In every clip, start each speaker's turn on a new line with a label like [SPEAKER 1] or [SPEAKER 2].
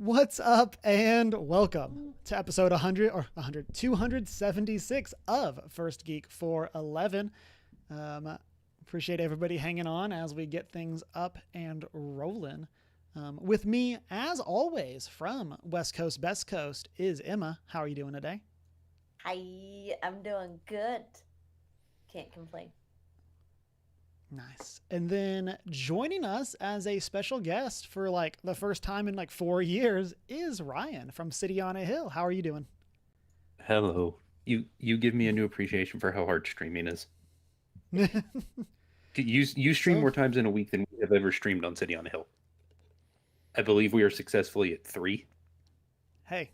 [SPEAKER 1] What's up and welcome to episode 276 of First Geek for 11. Appreciate everybody hanging on as we get things up and rolling. With me, as always, from West Coast, Best Coast, is Emma. How are you doing today?
[SPEAKER 2] Hi, I'm doing good. Can't complain.
[SPEAKER 1] Nice. And then joining us as a special guest for like the first time in like 4 years is Ryan from City on a Hill. How are you doing?
[SPEAKER 3] Hello. You give me a new appreciation for how hard streaming is. You stream more times in a week than we have ever streamed on City on a Hill. I believe we are successfully at 3.
[SPEAKER 1] Hey,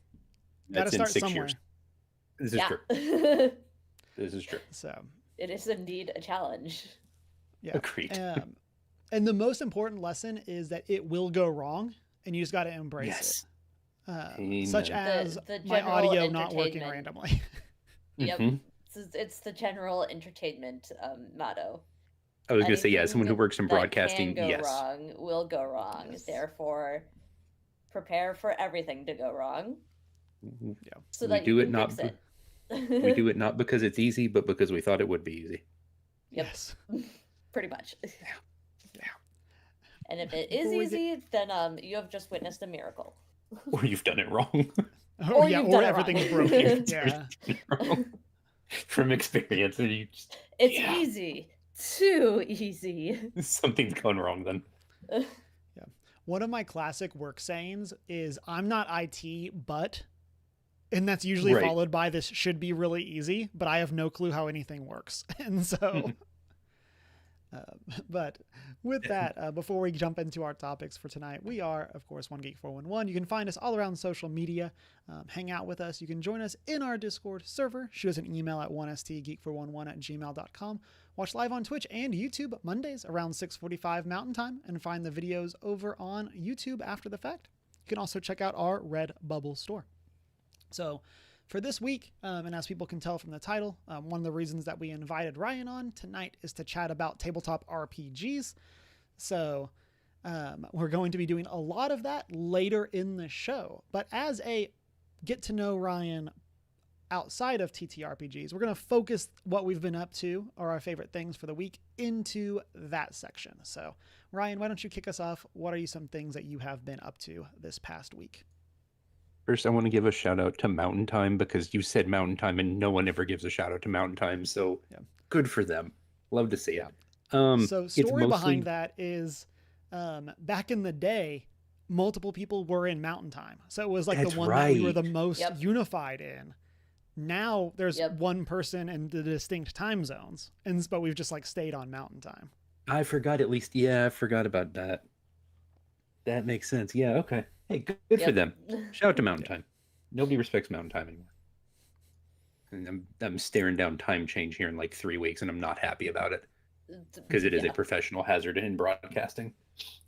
[SPEAKER 1] gotta
[SPEAKER 3] That's in
[SPEAKER 1] start
[SPEAKER 3] 6
[SPEAKER 1] somewhere.
[SPEAKER 3] years. This is true. This is true.
[SPEAKER 1] So
[SPEAKER 2] it is indeed a challenge.
[SPEAKER 1] Yeah.
[SPEAKER 3] Agreed.
[SPEAKER 1] And the most important lesson is that it will go wrong, and you just got to embrace it. Such as
[SPEAKER 2] the
[SPEAKER 1] my audio not working
[SPEAKER 2] entertainment.
[SPEAKER 1] randomly.
[SPEAKER 2] Yep. It's the general entertainment motto.
[SPEAKER 3] I was going to say, yeah, someone who works in
[SPEAKER 2] that
[SPEAKER 3] broadcasting,
[SPEAKER 2] can go
[SPEAKER 3] yes.
[SPEAKER 2] wrong will go wrong.
[SPEAKER 1] Yes.
[SPEAKER 2] Therefore, prepare for everything to go wrong.
[SPEAKER 1] Yeah.
[SPEAKER 2] So that you can fix it.
[SPEAKER 3] We do it not because it's easy, but because we thought it would be easy.
[SPEAKER 2] Yep.
[SPEAKER 1] Yes.
[SPEAKER 2] Pretty much.
[SPEAKER 1] Yeah.
[SPEAKER 2] And if it is easy, then you have just witnessed a miracle.
[SPEAKER 3] Or you've done it wrong.
[SPEAKER 1] Or everything's broken. Yeah.
[SPEAKER 3] From experience.
[SPEAKER 2] It's easy. Too easy.
[SPEAKER 3] Something's gone wrong then.
[SPEAKER 1] Yeah. One of my classic work sayings is, I'm not IT, but, and that's usually followed by this should be really easy, but I have no clue how anything works. And so... but with that, before we jump into our topics for tonight, we are, of course, One Geek 411. You can find us all around social media. Hang out with us. You can join us in our Discord server. Shoot us an email at 1stgeek411@gmail.com. Watch live on Twitch and YouTube Mondays around 6:45 Mountain Time, and find the videos over on YouTube after the fact. You can also check out our Redbubble store. So for this week, and as people can tell from the title, one of the reasons that we invited Ryan on tonight is to chat about tabletop RPGs. So we're going to be doing a lot of that later in the show. But as a get to know Ryan outside of TTRPGs, we're going to focus what we've been up to or our favorite things for the week into that section. So Ryan, why don't you kick us off? What are some things that you have been up to this past week?
[SPEAKER 3] First, I want to give a shout out to Mountain Time because you said Mountain Time and no one ever gives a shout out to Mountain Time. So good for them. Love to see it.
[SPEAKER 1] So story behind that is back in the day, multiple people were in Mountain Time. So it was like the one that we were the most unified in. Now there's one person in the distinct time zones, but we've just like stayed on Mountain Time.
[SPEAKER 3] I forgot at least. Yeah, I forgot about that. That makes sense. Yeah, okay. Hey, good for them. Shout out to Mountain Time. Nobody respects Mountain Time anymore. And I'm staring down time change here in like 3 weeks, and I'm not happy about it because it is a professional hazard in broadcasting.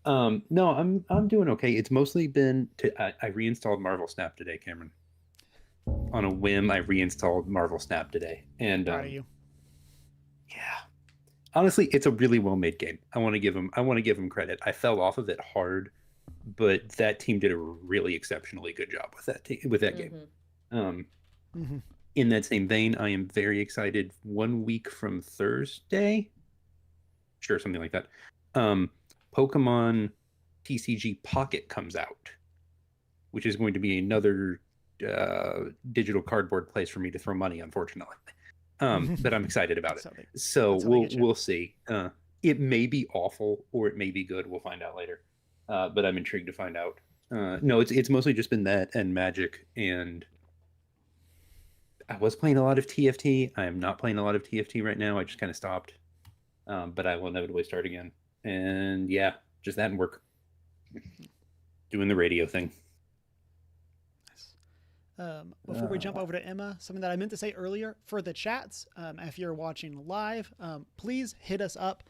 [SPEAKER 3] No, I'm doing okay. It's mostly been I reinstalled Marvel Snap today, Cameron. On a whim, I reinstalled Marvel Snap today, and
[SPEAKER 1] proud of you.
[SPEAKER 3] Yeah, honestly, it's a really well-made game. I want to give them credit. I fell off of it hard, but that team did a really exceptionally good job with that game. In that same vein, I am very excited. 1 week from Thursday, sure, something like that. Pokemon TCG Pocket comes out, which is going to be another digital cardboard place for me to throw money, unfortunately. But I'm excited about it. So we'll see. It may be awful or it may be good. We'll find out later. But I'm intrigued to find out. No, it's mostly just been that and Magic, and I was playing a lot of TFT. I am not playing a lot of TFT right now. I just kind of stopped. But I will inevitably start again. And yeah, just that and work. Doing the radio thing.
[SPEAKER 1] Before we jump over to Emma, something that I meant to say earlier for the chats, if you're watching live, please hit us up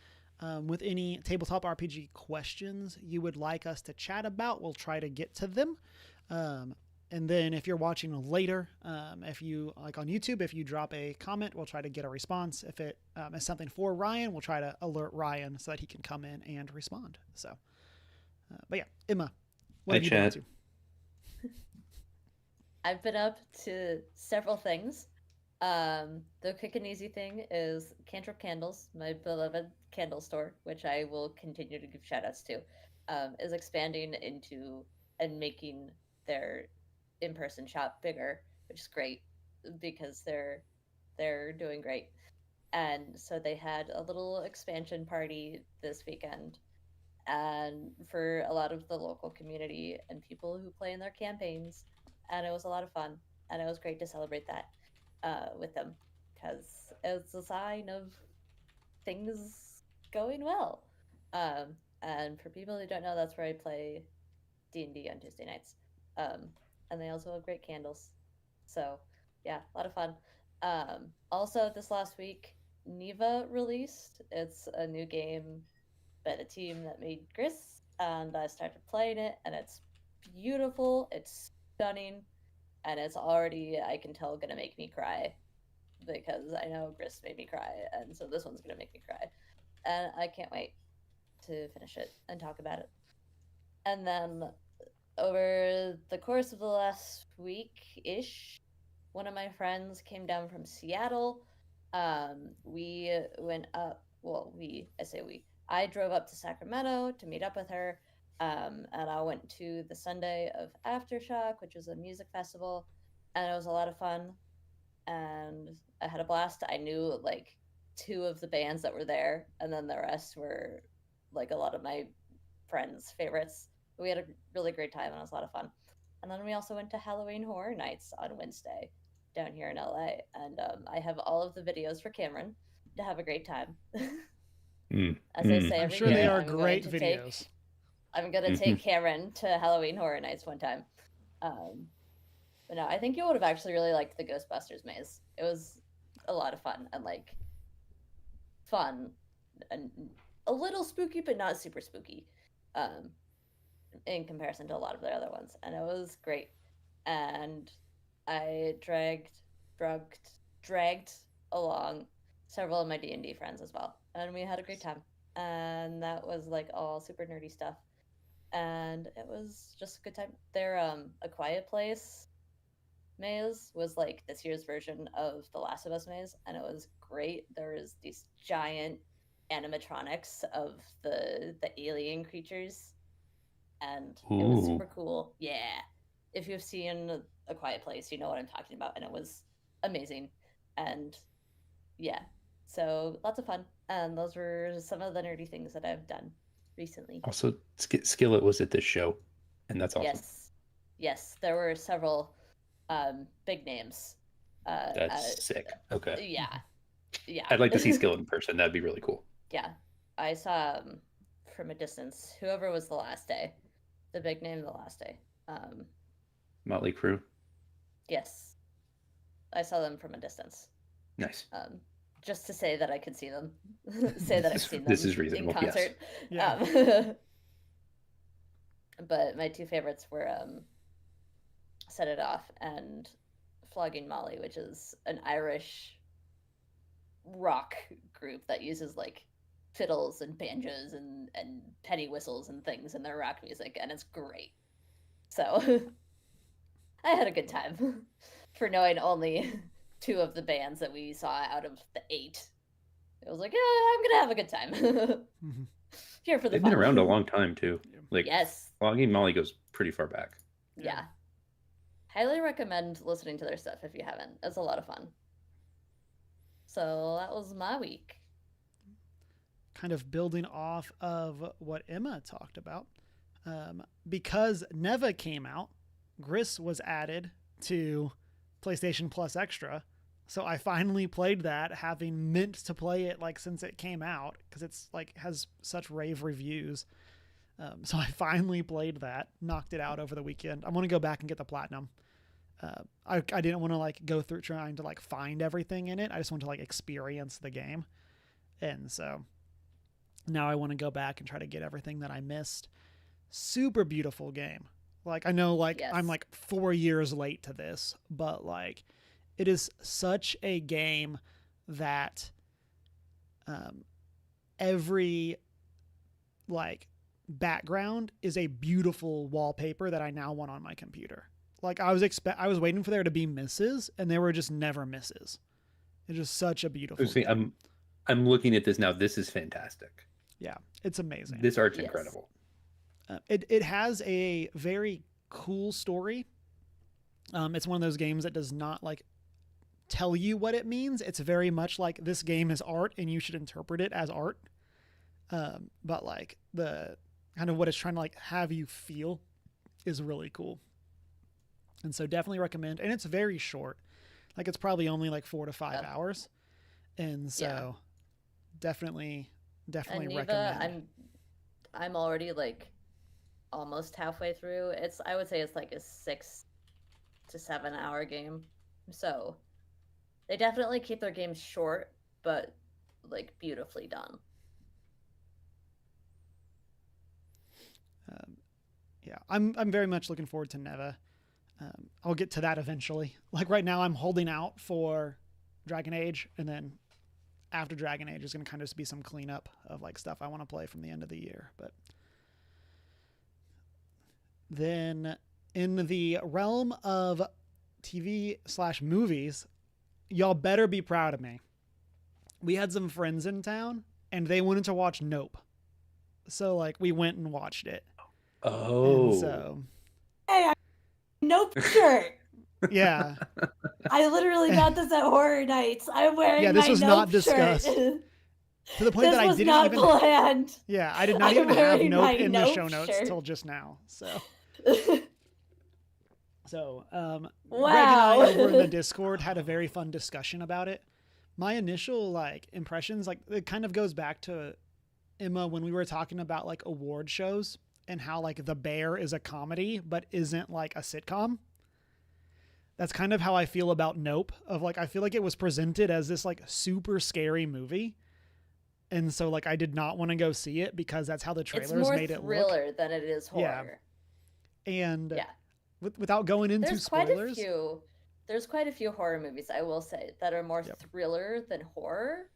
[SPEAKER 1] with any tabletop RPG questions you would like us to chat about. We'll try to get to them. And then if you're watching later, if you like on YouTube, if you drop a comment, we'll try to get a response. If it is something for Ryan, we'll try to alert Ryan so that he can come in and respond. So, but yeah, Emma, what have you been up to?
[SPEAKER 2] I've been up to several things. The quick and easy thing is Cantrip Candles, my beloved candle store, which I will continue to give shout outs to, is expanding into and making their in-person shop bigger, which is great because they're doing great. And so they had a little expansion party this weekend, and for a lot of the local community and people who play in their campaigns, and it was a lot of fun, and it was great to celebrate that with them because it's a sign of things going well. Um, and for people who don't know, that's where I play D&D on Tuesday nights. Um, and they also have great candles. So, yeah, a lot of fun. Also, this last week, Neva released. It's a new game by the team that made Gris, and I started playing it, and it's beautiful, it's stunning, and it's already, I can tell, gonna make me cry because I know Gris made me cry, and so this one's gonna make me cry. And I can't wait to finish it and talk about it. And then over the course of the last week ish, one of my friends came down from Seattle. We went up. Well, I say we. I drove up to Sacramento to meet up with her, and I went to the Sunday of Aftershock, which was a music festival, and it was a lot of fun. And I had a blast. I knew like two of the bands that were there, and then the rest were like a lot of my friends' favorites. We had a really great time, and it was a lot of fun. And then we also went to Halloween Horror Nights on Wednesday down here in LA, and I have all of the videos for Cameron to have a great time. As I say
[SPEAKER 1] I'm
[SPEAKER 2] every
[SPEAKER 1] sure they
[SPEAKER 2] year,
[SPEAKER 1] are great videos.
[SPEAKER 2] I'm gonna take Cameron to Halloween Horror Nights one time. But no, I think you would have actually really liked the Ghostbusters maze. It was a lot of fun and like fun and a little spooky, but not super spooky, in comparison to a lot of the other ones. And it was great. And I dragged along several of my D&D friends as well, and we had a great time. And that was like all super nerdy stuff, and it was just a good time. Their A Quiet Place maze was like this year's version of the Last of Us maze, and it was great. There was these giant animatronics of the alien creatures, and it was super cool. Yeah, if you've seen A Quiet Place, you know what I'm talking about, and it was amazing. And yeah, so lots of fun, and those were some of the nerdy things that I've done recently.
[SPEAKER 3] Also, Skillet was at this show, and that's awesome.
[SPEAKER 2] Yes, there were several big names.
[SPEAKER 3] That's sick. Okay.
[SPEAKER 2] Yeah.
[SPEAKER 3] I'd like to see Skillet in person. That'd be really cool.
[SPEAKER 2] Yeah, I saw from a distance whoever was the last day, the big name the last day.
[SPEAKER 3] Motley Crue.
[SPEAKER 2] Yes, I saw them from a distance.
[SPEAKER 3] Nice.
[SPEAKER 2] Just to say that I could see them, say that I've seen them.
[SPEAKER 3] This is reasonable.
[SPEAKER 2] In concert.
[SPEAKER 3] Yes.
[SPEAKER 2] Yeah. But my two favorites were Set It Off and Flogging Molly, which is an Irish rock group that uses like fiddles and banjos and penny whistles and things in their rock music, and it's great. So I had a good time for knowing only two of the bands that we saw out of the 8. It was like, yeah, I'm gonna have a good time. Here for the
[SPEAKER 3] They've
[SPEAKER 2] fun.
[SPEAKER 3] been around a long time too. Like,
[SPEAKER 2] yes,
[SPEAKER 3] Flogging Molly goes pretty far back.
[SPEAKER 2] Yeah. Highly recommend listening to their stuff if you haven't. It's a lot of fun. So that was my week.
[SPEAKER 1] Kind of building off of what Emma talked about. Because Neva came out, Gris was added to PlayStation Plus Extra. So I finally played that, having meant to play it like since it came out, because it's like has such rave reviews. So I finally played that, knocked it out over the weekend. I want to go back and get the platinum. I didn't want to like go through trying to like find everything in it. I just want to like experience the game. And so now I want to go back and try to get everything that I missed. Super beautiful game. Like, I know like I'm like 4 years late to this, but like it is such a game that every like background is a beautiful wallpaper that I now want on my computer. Like I was waiting for there to be misses, and there were just never misses. It's just such a beautiful game.
[SPEAKER 3] I'm looking at this now. This is fantastic.
[SPEAKER 1] Yeah, it's amazing.
[SPEAKER 3] This art's
[SPEAKER 2] Yes.
[SPEAKER 3] incredible.
[SPEAKER 1] It has a very cool story. It's one of those games that does not like tell you what it means. It's very much like this game is art and you should interpret it as art. But like the kind of what it's trying to like have you feel is really cool. And so definitely recommend. And it's very short. Like it's probably only like 4 to 5 hours. And so definitely
[SPEAKER 2] And Neva,
[SPEAKER 1] recommend.
[SPEAKER 2] I'm already like almost halfway through. I would say it's like a 6 to 7 hour game. So they definitely keep their games short, but like beautifully done.
[SPEAKER 1] Yeah, I'm very much looking forward to Neva. I'll get to that eventually. Like right now, I'm holding out for Dragon Age, and then after Dragon Age is going to kind of be some cleanup of like stuff I want to play from the end of the year. But then in the realm of TV/movies, y'all better be proud of me. We had some friends in town, and they wanted to watch Nope. So like we went and watched it.
[SPEAKER 3] Oh.
[SPEAKER 1] And so
[SPEAKER 4] Hey, Nope shirt.
[SPEAKER 1] yeah.
[SPEAKER 4] I literally got this at Horror Nights. I'm wearing
[SPEAKER 1] Yeah, this
[SPEAKER 4] my
[SPEAKER 1] was
[SPEAKER 4] Nope
[SPEAKER 1] not discussed.
[SPEAKER 4] shirt.
[SPEAKER 1] To the point
[SPEAKER 4] This
[SPEAKER 1] that I
[SPEAKER 4] was
[SPEAKER 1] didn't
[SPEAKER 4] not
[SPEAKER 1] even
[SPEAKER 4] planned.
[SPEAKER 1] Yeah, I did not
[SPEAKER 4] I'm
[SPEAKER 1] even have
[SPEAKER 4] wearing
[SPEAKER 1] Nope
[SPEAKER 4] my
[SPEAKER 1] in the
[SPEAKER 4] Nope
[SPEAKER 1] show notes
[SPEAKER 4] shirt.
[SPEAKER 1] till just now. So Greg and
[SPEAKER 4] Wow.
[SPEAKER 1] I over in the Discord had a very fun discussion about it. My initial like impressions, like it kind of goes back to Emma when we were talking about like award shows and how like The Bear is a comedy but isn't like a sitcom. That's kind of how I feel about Nope. Of like I feel like it was presented as this like super scary movie. And so like I did not want to go see it because that's how the
[SPEAKER 2] It's
[SPEAKER 1] trailers
[SPEAKER 2] more
[SPEAKER 1] made it look.
[SPEAKER 2] thriller than it is
[SPEAKER 1] Yeah.
[SPEAKER 2] horror.
[SPEAKER 1] And
[SPEAKER 2] Yeah.
[SPEAKER 1] without going into
[SPEAKER 2] There's
[SPEAKER 1] spoilers.
[SPEAKER 2] quite a few horror movies, I will say, that are more thriller than horror,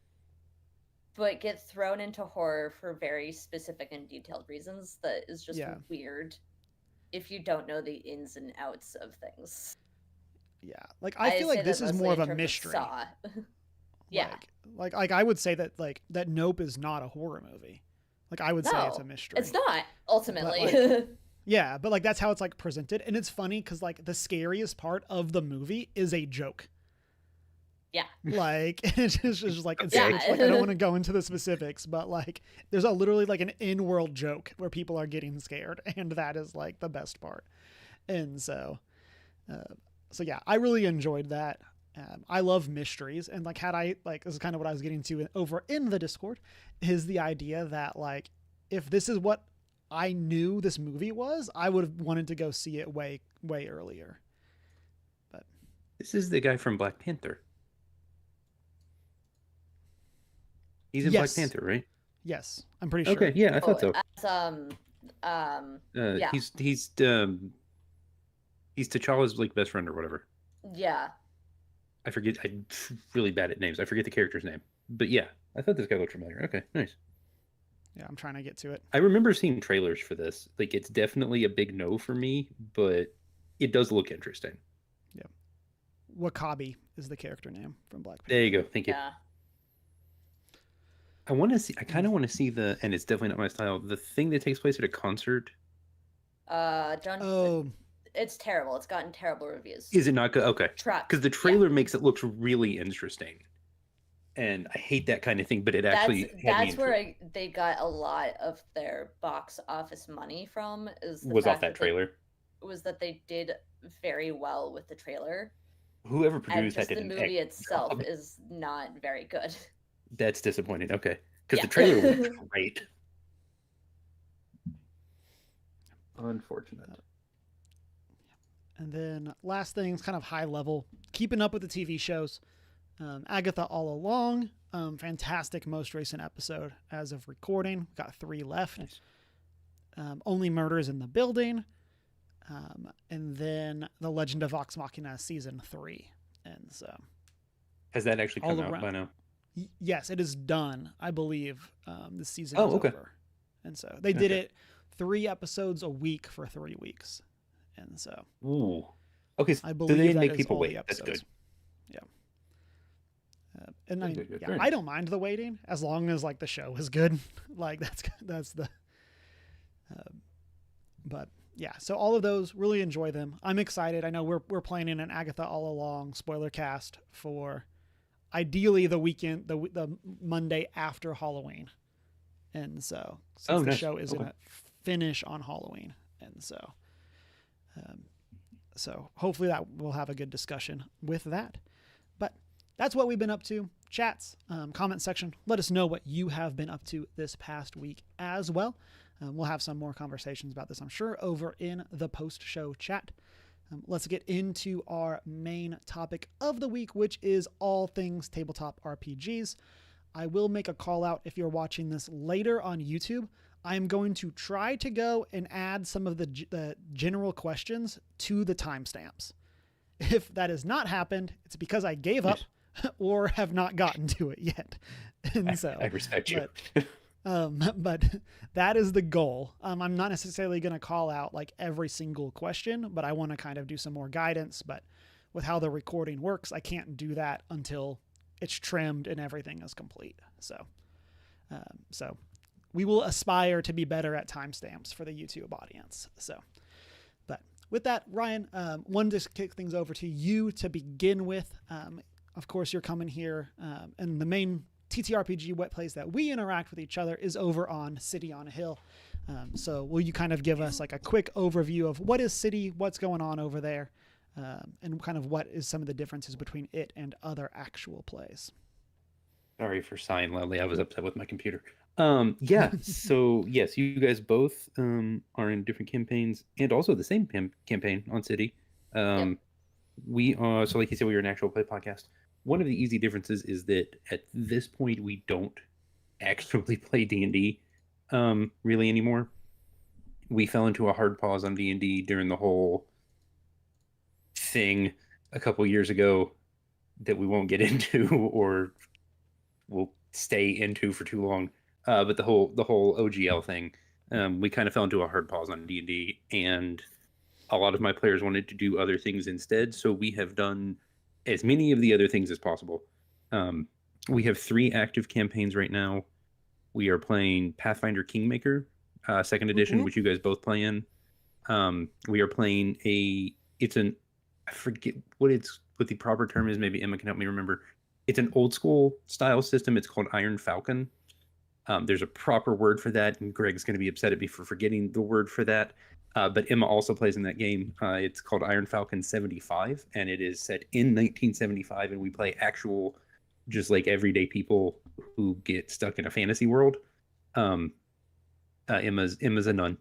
[SPEAKER 2] but get thrown into horror for very specific and detailed reasons that is just weird if you don't know the ins and outs of things.
[SPEAKER 1] Yeah. Like I feel like this is more of a mystery.
[SPEAKER 2] Saw. Yeah.
[SPEAKER 1] Like I would say that like that Nope is not a horror movie. Like I would say it's a mystery.
[SPEAKER 2] It's not, ultimately.
[SPEAKER 1] But, yeah, but like that's how it's like presented. And it's funny because like the scariest part of the movie is a joke.
[SPEAKER 2] Yeah.
[SPEAKER 1] Like it's just like it's
[SPEAKER 2] Yeah.
[SPEAKER 1] like I don't want to go into the specifics, but like there's a literally like an in-world joke where people are getting scared, and that is like the best part. And so yeah, I really enjoyed that. I love mysteries, and like had I like this is kind of what I was getting to over in the Discord is the idea that like if this is what I knew this movie was, I would have wanted to go see it way earlier. But
[SPEAKER 3] this is the guy from Black Panther. He's in Black Panther, right?
[SPEAKER 1] Yes, I'm pretty sure.
[SPEAKER 3] Okay, yeah, I thought so.
[SPEAKER 2] Yeah.
[SPEAKER 3] He's T'Challa's like best friend or whatever.
[SPEAKER 2] Yeah.
[SPEAKER 3] I forget. I'm really bad at names. I forget the character's name. But yeah, I thought this guy looked familiar. Okay, nice.
[SPEAKER 1] Yeah, I'm trying to get to it.
[SPEAKER 3] I remember seeing trailers for this. Like, it's definitely a big no for me, but it does look interesting.
[SPEAKER 1] Yeah. Wakabi is the character name from Black Panther.
[SPEAKER 3] There you go. Thank you.
[SPEAKER 2] Yeah.
[SPEAKER 3] I kind of want to see and it's definitely not my style, the thing that takes place at a concert.
[SPEAKER 2] It's terrible. It's gotten terrible reviews.
[SPEAKER 3] Is it not good? Okay. Because the trailer makes it look really interesting. And I hate that kind of thing, but
[SPEAKER 2] that's where they got a lot of their box office money from.
[SPEAKER 3] Was off that trailer.
[SPEAKER 2] Was that they did very well with the trailer.
[SPEAKER 3] Whoever produced
[SPEAKER 2] that
[SPEAKER 3] did
[SPEAKER 2] the movie itself is not very good.
[SPEAKER 3] That's disappointing. Okay. Because the trailer was great. Unfortunate.
[SPEAKER 1] And then last thing is kind of high level, keeping up with the TV shows. Agatha All Along, fantastic most recent episode as of recording. We've got 3 left.
[SPEAKER 3] Nice.
[SPEAKER 1] Only Murders in the Building. And then The Legend of Vox Machina season 3. And so.
[SPEAKER 3] Has that actually come out by now?
[SPEAKER 1] Yes, it is done. I believe this season is over. And so they did it 3 episodes a week for 3 weeks. And so.
[SPEAKER 3] Ooh. Okay, so
[SPEAKER 1] I
[SPEAKER 3] they
[SPEAKER 1] believe
[SPEAKER 3] didn't
[SPEAKER 1] that
[SPEAKER 3] make
[SPEAKER 1] is
[SPEAKER 3] people
[SPEAKER 1] all
[SPEAKER 3] wait.
[SPEAKER 1] the
[SPEAKER 3] That's
[SPEAKER 1] episodes.
[SPEAKER 3] good.
[SPEAKER 1] Yeah. And
[SPEAKER 3] Good, good,
[SPEAKER 1] yeah,
[SPEAKER 3] fair
[SPEAKER 1] I
[SPEAKER 3] enough.
[SPEAKER 1] don't mind the waiting as long as like the show is good. Like that's the. But yeah, so all of those, really enjoy them. I'm excited. I know we're planning an Agatha All Along spoiler cast for ideally the weekend, the Monday after Halloween. And so since
[SPEAKER 3] Oh,
[SPEAKER 1] the
[SPEAKER 3] nice.
[SPEAKER 1] show is
[SPEAKER 3] Okay.
[SPEAKER 1] gonna finish on Halloween, and um, so hopefully that we'll have a good discussion with that. But that's what we've been up to. Chats, comment section. Let us know what you have been up to this past week as well. We'll have some more conversations about this, I'm sure, over in the post-show chat. Let's get into our main topic of the week, which is all things tabletop RPGs. I will make a call out if you're watching this later on YouTube. I am going to try to go and add some of the general questions to the timestamps. If that has not happened, it's because I gave up or have not gotten to it yet. And so
[SPEAKER 3] I respect you.
[SPEAKER 1] but that is the goal. I'm not necessarily going to call out like every single question, but I want to kind of do some more guidance. But with how the recording works, I can't do that until it's trimmed and everything is complete. So we will aspire to be better at timestamps for the YouTube audience. So, but with that, Ryan, wanted to kick things over to you to begin with. Of course, you're coming here, and the main TTRPG web place that we interact with each other is over on City on a Hill. So will you kind of give us like a quick overview of what is City, what's going on over there, and kind of what is some of the differences between it and other actual plays?
[SPEAKER 3] Sorry for sighing loudly. I was upset with my computer. Yeah. So yes, you guys both are in different campaigns and also the same campaign on City. We are, so like you said, we are an actual play podcast. One of the easy differences is that at this point we don't actually play D&D really anymore. We fell into a hard pause on D&D during the whole thing a couple years ago that we won't get into or will stay into for too long. But the whole OGL thing, we kind of fell into a hard pause on D&D, and a lot of my players wanted to do other things instead. So we have done as many of the other things as possible. We have 3 active campaigns right now. We are playing Pathfinder Kingmaker, second edition, which you guys both play in. We are playing I forget what the proper term is. Maybe Emma can help me remember. It's an old school style system. It's called Iron Falcon. There's a proper word for that, and Greg's going to be upset at me for forgetting the word for that. But Emma also plays in that game. It's called Iron Falcon 75, and it is set in 1975, and we play actual, just like everyday people who get stuck in a fantasy world. Emma's a nun,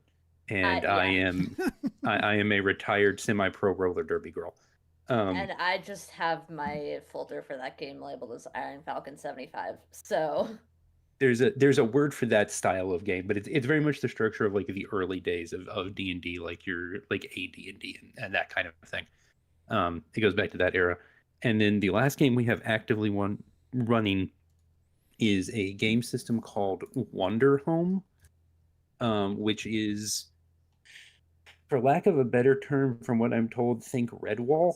[SPEAKER 3] and
[SPEAKER 2] Yeah.
[SPEAKER 3] I am a retired semi-pro roller derby girl.
[SPEAKER 2] And I just have my folder for that game labeled as Iron Falcon 75. So
[SPEAKER 3] there's a word for that style of game, but it's very much the structure of like the early days of D&D, like your like AD&D and that kind of thing. It goes back to that era. And then the last game we have actively running is a game system called Wonder Home, which is, for lack of a better term, from what I'm told, think Redwall,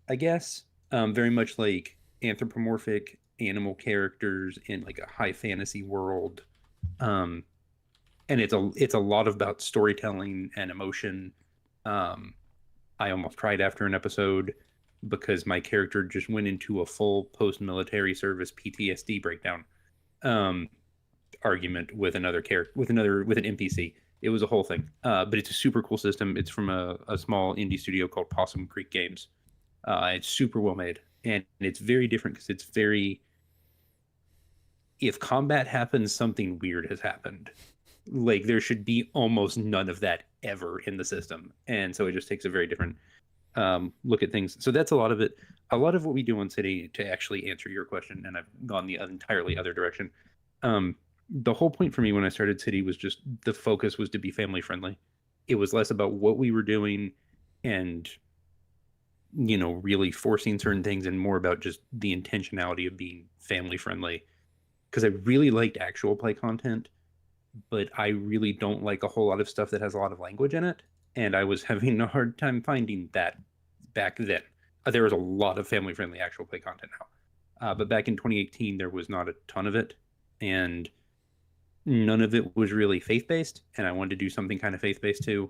[SPEAKER 3] I guess. Very much like anthropomorphic animal characters in like a high fantasy world. And it's a lot about storytelling and emotion. I almost cried after an episode because my character just went into a full post-military service PTSD breakdown argument with another character, with an NPC. It was a whole thing. But it's a super cool system. It's from a small indie studio called Possum Creek Games. It's super well made, and it's very different because it's very, if combat happens, something weird has happened. Like there should be almost none of that ever in the system, and so it just takes a very different look at things. So that's a lot of it. A lot of what we do on City, to actually answer your question, and I've gone the entirely other direction. The whole point for me when I started City was just the focus was to be family friendly. It was less about what we were doing and, you know, really forcing certain things, and more about just the intentionality of being family friendly. Because I really liked actual play content, but I really don't like a whole lot of stuff that has a lot of language in it. And I was having a hard time finding that back then. There was a lot of family-friendly actual play content now. But back in 2018, there was not a ton of it. And none of it was really faith-based. And I wanted to do something kind of faith-based too.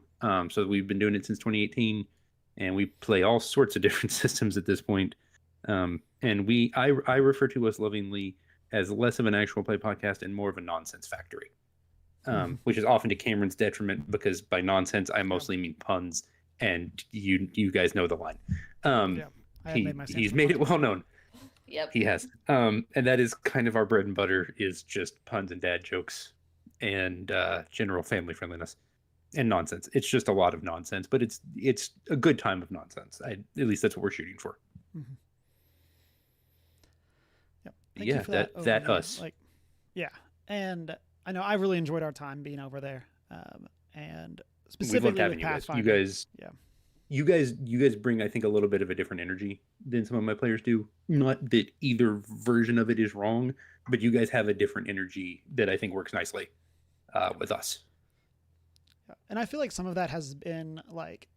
[SPEAKER 3] So we've been doing it since 2018. And we play all sorts of different systems at this point. And I refer to us lovingly as less of an actual play podcast and more of a nonsense factory. Which is often to Cameron's detriment, because by nonsense I mostly mean puns, and you guys know the line. He's made it well known.
[SPEAKER 2] Yep.
[SPEAKER 3] He has. And that is kind of our bread and butter, is just puns and dad jokes and general family friendliness and nonsense. It's just a lot of nonsense, but it's a good time of nonsense. At least that's what we're shooting for.
[SPEAKER 1] Mm-hmm. Yep.
[SPEAKER 3] Yeah, that us.
[SPEAKER 1] And I know I really enjoyed our time being over there, and
[SPEAKER 3] We've
[SPEAKER 1] specifically
[SPEAKER 3] loved having
[SPEAKER 1] with
[SPEAKER 3] you guys.
[SPEAKER 1] Pathfinder.
[SPEAKER 3] You guys bring, I think, a little bit of a different energy than some of my players do. Not that either version of it is wrong, but you guys have a different energy that I think works nicely with us.
[SPEAKER 1] And I feel like some of that has been like,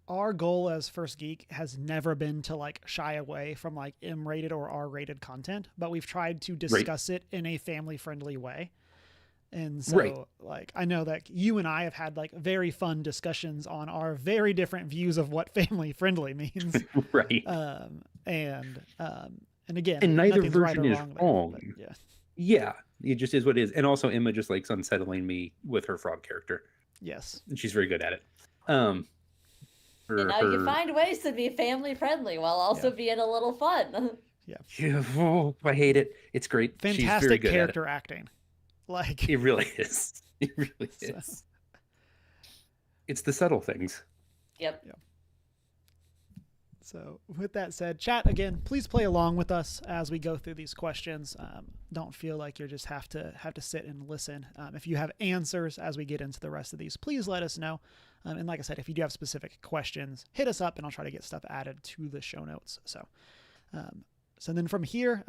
[SPEAKER 1] our goal as First Geek has never been to like shy away from like M-rated or R-rated content, but we've tried to discuss it in a family-friendly way. And so like, I know that you and I have had like very fun discussions on our very different views of what family friendly means.
[SPEAKER 3] Right.
[SPEAKER 1] And again,
[SPEAKER 3] and neither version
[SPEAKER 1] right
[SPEAKER 3] is wrong.
[SPEAKER 1] But
[SPEAKER 3] yeah, it just is what it is. And also Emma just likes unsettling me with her frog character.
[SPEAKER 1] Yes.
[SPEAKER 3] And she's very good at it.
[SPEAKER 2] You find ways to be family friendly while also being a little fun.
[SPEAKER 3] Oh, I hate it. It's great.
[SPEAKER 1] Fantastic
[SPEAKER 3] she's very good
[SPEAKER 1] character
[SPEAKER 3] at it.
[SPEAKER 1] acting. Like,
[SPEAKER 3] it really is. It really is. It's the subtle things.
[SPEAKER 2] Yep.
[SPEAKER 1] So with that said, chat, again, please play along with us as we go through these questions. Don't feel like you just have to sit and listen. If you have answers as we get into the rest of these, please let us know. And like I said, if you do have specific questions, hit us up and I'll try to get stuff added to the show notes. So then from here,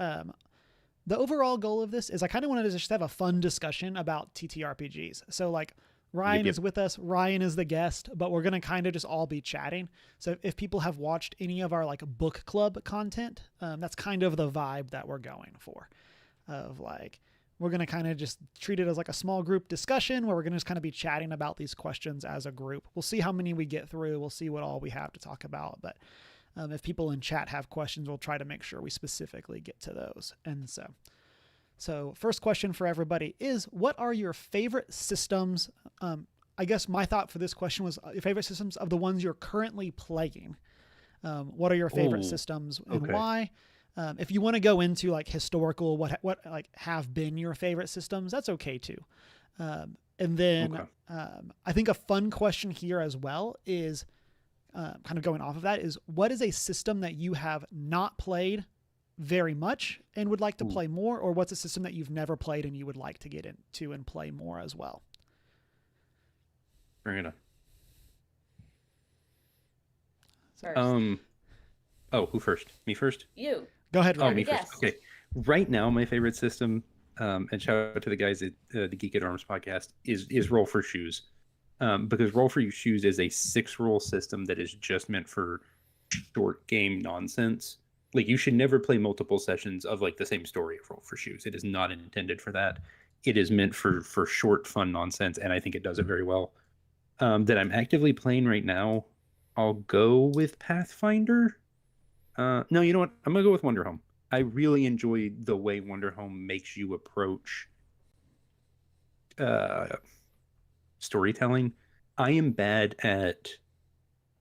[SPEAKER 1] the overall goal of this is I kind of wanted to just have a fun discussion about TTRPGs. So like, Ryan is with us. Ryan is the guest, but we're going to kind of just all be chatting. So if people have watched any of our like book club content, that's kind of the vibe that we're going for, of like, we're going to kind of just treat it as like a small group discussion where we're going to just kind of be chatting about these questions as a group. We'll see how many we get through. We'll see what all we have to talk about. But if people in chat have questions, we'll try to make sure we specifically get to those. And so first question for everybody is, what are your favorite systems? I guess my thought for this question was your favorite systems of the ones you're currently playing. What are your favorite systems and why? If you want to go into like historical, what like have been your favorite systems, that's okay too. And then I think a fun question here as well is kind of going off of that is, what is a system that you have not played very much and would like to play more, or what's a system that you've never played and you would like to get into and play more as well?
[SPEAKER 3] Bring it up.
[SPEAKER 2] First.
[SPEAKER 3] Who first? Me first?
[SPEAKER 2] You.
[SPEAKER 1] Go ahead, Ryan.
[SPEAKER 3] Me first. Okay. Right now, my favorite system, and shout out to the guys at the Geek at Arms podcast, is Roll for Shoes. Because Roll for Shoes is a 6-rule system that is just meant for short game nonsense. Like, you should never play multiple sessions of like the same story of Roll for Shoes. It is not intended for that. It is meant for short, fun nonsense, and I think it does it very well. That I'm actively playing right now, I'll go with Pathfinder. No, you know what? I'm gonna go with Wonder Home. I really enjoy the way Wonder Home makes you approach storytelling. I am bad at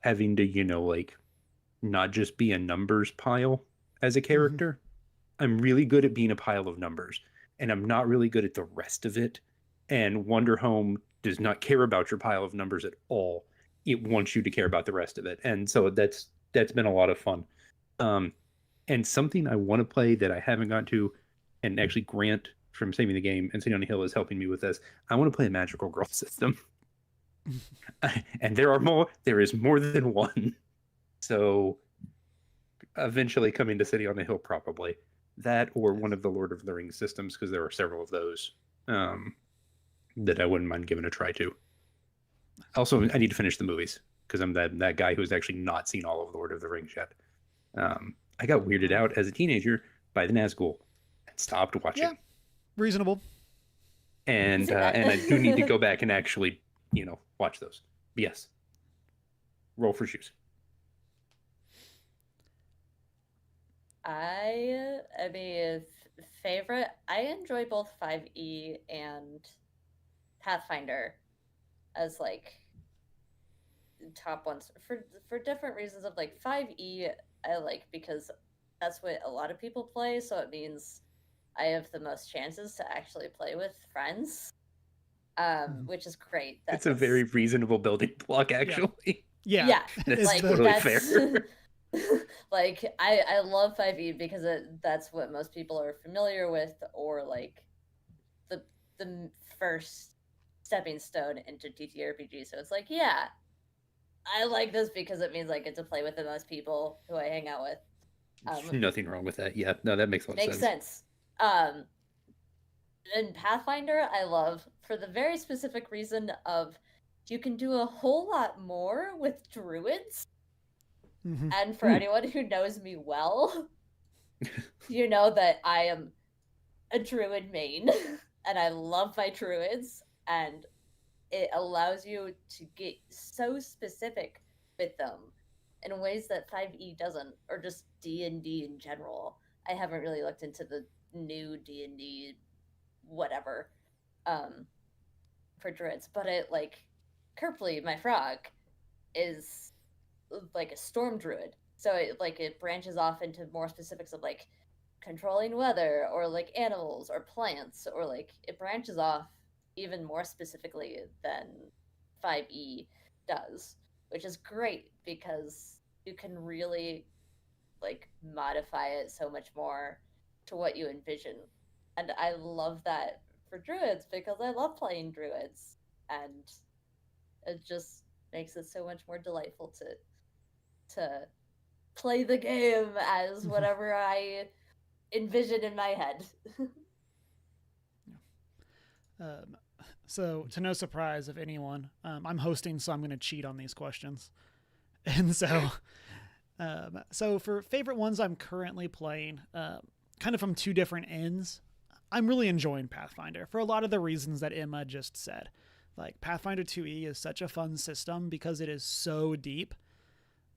[SPEAKER 3] having to, like, not just be a numbers pile as a character. I'm really good at being a pile of numbers, and I'm not really good at the rest of it. And Wonder Home does not care about your pile of numbers at all. It wants you to care about the rest of it. And so that's been a lot of fun. And something I want to play that I haven't gotten to, and actually Grant from Saving the Game and City on the Hill is helping me with this. I want to play a Magical Girl system. And there is more than one. So eventually coming to City on the Hill, probably that, or one of the Lord of the Rings systems, because there are several of those that I wouldn't mind giving a try to. Also, I need to finish the movies, because I'm that guy who's actually not seen all of Lord of the Rings yet. I got weirded out as a teenager by the Nazgul and stopped watching.
[SPEAKER 1] Yeah, reasonable.
[SPEAKER 3] And I do need to go back and actually, watch those. But yes. Roll for shoes.
[SPEAKER 2] I mean, favorite. I enjoy both 5e and Pathfinder as like top ones for different reasons. Of like 5e, I like because that's what a lot of people play, so it means I have the most chances to actually play with friends, which is great.
[SPEAKER 3] It's a very reasonable building block, actually.
[SPEAKER 1] Yeah,
[SPEAKER 3] that's
[SPEAKER 2] like
[SPEAKER 3] totally
[SPEAKER 2] that's
[SPEAKER 3] fair.
[SPEAKER 2] like I love 5e because that's what most people are familiar with, or like the first stepping stone into TTRPG. So it's like, yeah, I like this because it means I get to play with the most people who I hang out with.
[SPEAKER 3] Nothing wrong with that. Yeah, no, that makes a lot of sense.
[SPEAKER 2] Makes sense. And Pathfinder, I love for the very specific reason of you can do a whole lot more with druids.
[SPEAKER 1] Mm-hmm.
[SPEAKER 2] And for anyone who knows me well, you know that I am a druid main, and I love my druids, and it allows you to get so specific with them in ways that 5e doesn't, or just D&D in general. I haven't really looked into the new D&D whatever for druids, but it, like, Kerpley, my frog, is like a storm druid, so it branches off into more specifics of like controlling weather or like animals or plants, or like it branches off even more specifically than 5e does, which is great because you can really like modify it so much more to what you envision. And I love that for druids because I love playing druids, and it just makes it so much more delightful to play the game as whatever I envision in my head.
[SPEAKER 1] So, to no surprise of anyone, I'm hosting, so I'm going to cheat on these questions. And so, so for favorite ones I'm currently playing, kind of from two different ends, I'm really enjoying Pathfinder for a lot of the reasons that Emma just said. Like, Pathfinder 2e is such a fun system because it is so deep.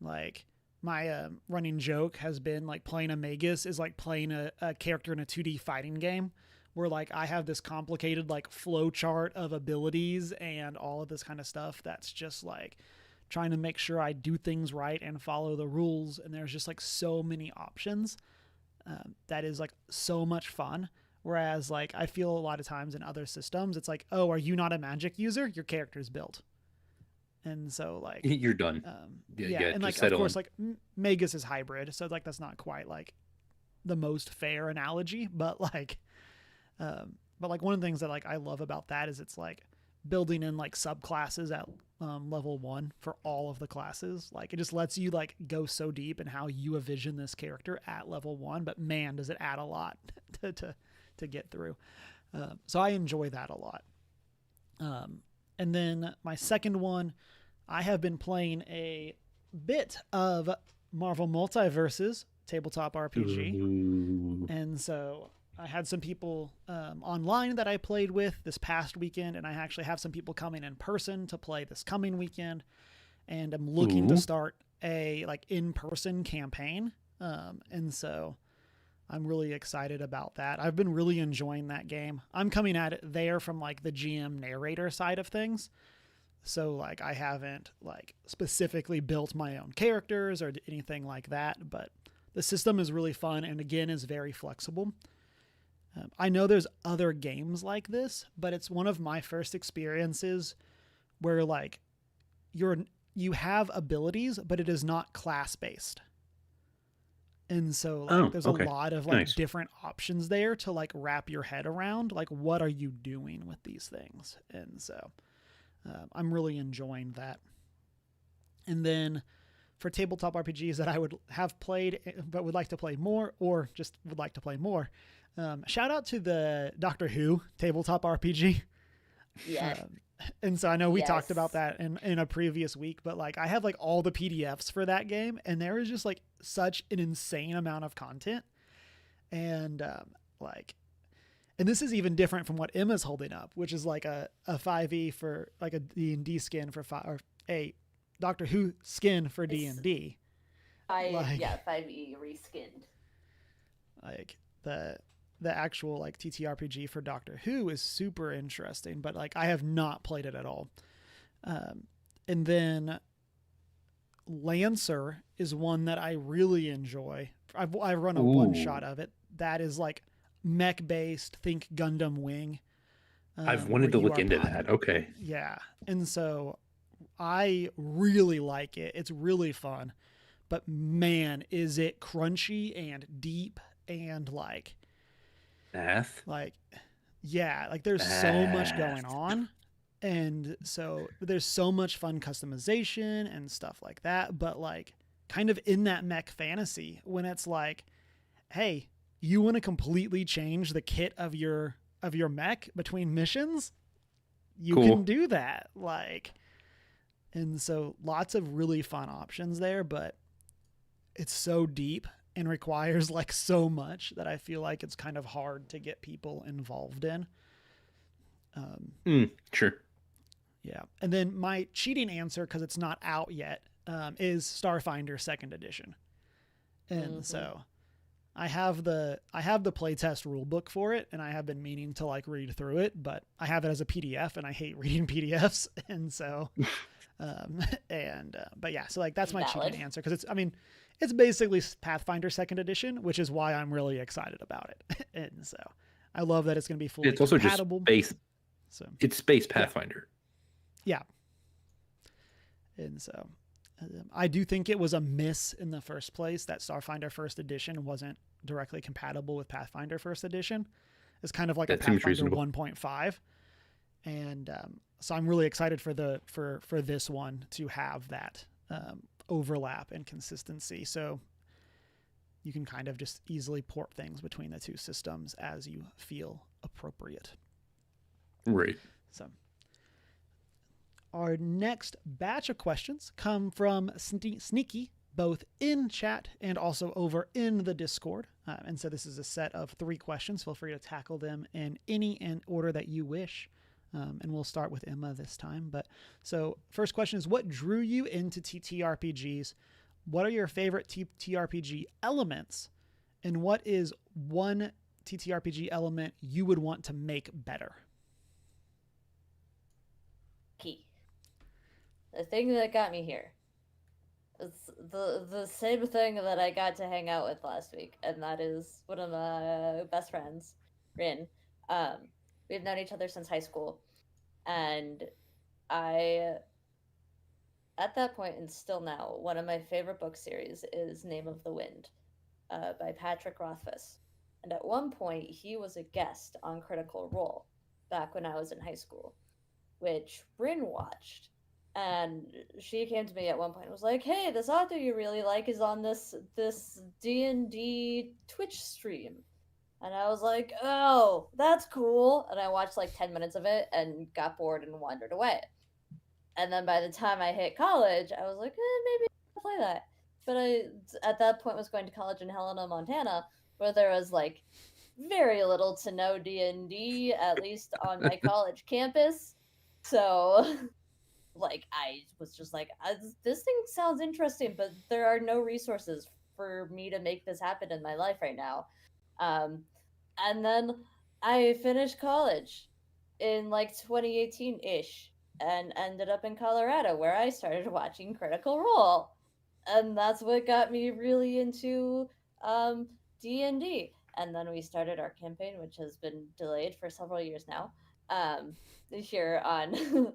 [SPEAKER 1] Like, my running joke has been like playing a magus is like playing a character in a 2D fighting game, where like I have this complicated like flow chart of abilities and all of this kind of stuff that's just like trying to make sure I do things right and follow the rules. And there's just like so many options that is like so much fun. Whereas like I feel a lot of times in other systems, it's like, oh, are you not a magic user? Your character's built. And so like
[SPEAKER 3] you're done.
[SPEAKER 1] And like of course like Magus is hybrid, so like that's not quite like the most fair analogy, but like one of the things that like I love about that is it's like building in like subclasses at level 1 for all of the classes. Like it just lets you like go so deep in how you envision this character at level 1, but man, does it add a lot to get through. So I enjoy that a lot. And then my second one, I have been playing a bit of Marvel Multiverses tabletop RPG.
[SPEAKER 3] Ooh.
[SPEAKER 1] And so I had some people online that I played with this past weekend, and I actually have some people coming in person to play this coming weekend. And I'm looking to start a like in-person campaign. And so I'm really excited about that. I've been really enjoying that game. I'm coming at it there from like the GM narrator side of things. So like I haven't like specifically built my own characters or anything like that, but the system is really fun and again is very flexible. I know there's other games like this, but it's one of my first experiences where like you have abilities, but it is not class based. And so like there's a lot of like different options there to like wrap your head around, like what are you doing with these things? And so I'm really enjoying that. And then for tabletop RPGs that I would have played but would like to play more, or just would like to play more, shout out to the Doctor Who tabletop RPG.
[SPEAKER 2] Yeah.
[SPEAKER 1] And so I know we talked about
[SPEAKER 2] Yes.
[SPEAKER 1] that in a previous week, but like I have like all the PDFs for that game, and there is just like such an insane amount of content. And like, and this is even different from what Emma's holding up, which is like a 5e for like a D&D skin for or a Doctor Who skin for
[SPEAKER 2] It's
[SPEAKER 1] D&D. Like,
[SPEAKER 2] 5e reskinned.
[SPEAKER 1] like the actual like TTRPG for Doctor Who is super interesting, but like I have not played it at all. And then Lancer is one that I really enjoy. I've run a one shot of it. That is like mech based. Think Gundam Wing.
[SPEAKER 3] I've
[SPEAKER 1] Where
[SPEAKER 3] wanted to
[SPEAKER 1] you
[SPEAKER 3] look
[SPEAKER 1] are
[SPEAKER 3] into that. Okay.
[SPEAKER 1] Yeah, and so I really like it. It's really fun, but man, is it crunchy and deep and
[SPEAKER 3] Math.
[SPEAKER 1] like yeah, like there's so much going
[SPEAKER 3] Math.
[SPEAKER 1] on. And so there's so much fun customization and stuff like that, but like kind of in that mech fantasy when it's like, hey, you want to completely change the kit of your mech between missions? You
[SPEAKER 3] Cool.
[SPEAKER 1] can do that. Like, and so lots of really fun options there, but it's so deep and requires like so much that I feel like it's kind of hard to get people involved in.
[SPEAKER 3] Sure.
[SPEAKER 1] Yeah. And then my cheating answer, because it's not out yet, is Starfinder Second Edition. And so I have the playtest rule book for it, and I have been meaning to like read through it, but I have it as a PDF, and I hate reading PDFs, and so, but yeah, so like that's my
[SPEAKER 2] Valid.
[SPEAKER 1] cheating answer, because it's basically Pathfinder Second Edition, which is why I'm really excited about it, and so I love that it's going to be fully
[SPEAKER 3] It's also
[SPEAKER 1] compatible.
[SPEAKER 3] just space.
[SPEAKER 1] So
[SPEAKER 3] It's Space Pathfinder.
[SPEAKER 1] yeah, and so I do think it was a miss in the first place that Starfinder First Edition wasn't directly compatible with Pathfinder First Edition. It's kind of like
[SPEAKER 3] That
[SPEAKER 1] a
[SPEAKER 3] seems
[SPEAKER 1] Pathfinder
[SPEAKER 3] reasonable.
[SPEAKER 1] 1.5, and so I'm really excited for this one to have that overlap and consistency. So you can kind of just easily port things between the two systems as you feel appropriate.
[SPEAKER 3] Right.
[SPEAKER 1] So our next batch of questions come from Sneaky, both in chat and also over in the Discord. And so this is a set of 3 questions. Feel free to tackle them in any order that you wish. And we'll start with Emma this time. But so first question is, what drew you into TTRPGs? What are your favorite TTRPG elements? And what is one TTRPG element you would want to make better?
[SPEAKER 2] Key. The thing that got me here. It's the same thing that I got to hang out with last week, and that is one of my best friends, Rin. We've known each other since high school, and I, at that point and still now, one of my favorite book series is Name of the Wind, by Patrick Rothfuss. And at one point, he was a guest on Critical Role back when I was in high school, which Rin watched. And she came to me at one point and was like, "Hey, this author you really like is on this D&D Twitch stream." And I was like, "Oh, that's cool." And I watched like 10 minutes of it and got bored and wandered away. And then by the time I hit college, I was like, maybe I'll play that. But I, at that point, was going to college in Helena, Montana, where there was like very little to no D&D, at least on my college campus. So like I was just like, this thing sounds interesting, but there are no resources for me to make this happen in my life right now. And then I finished college in like 2018-ish and ended up in Colorado, where I started watching Critical Role, and that's what got me really into D&D. And then we started our campaign, which has been delayed for several years now, here on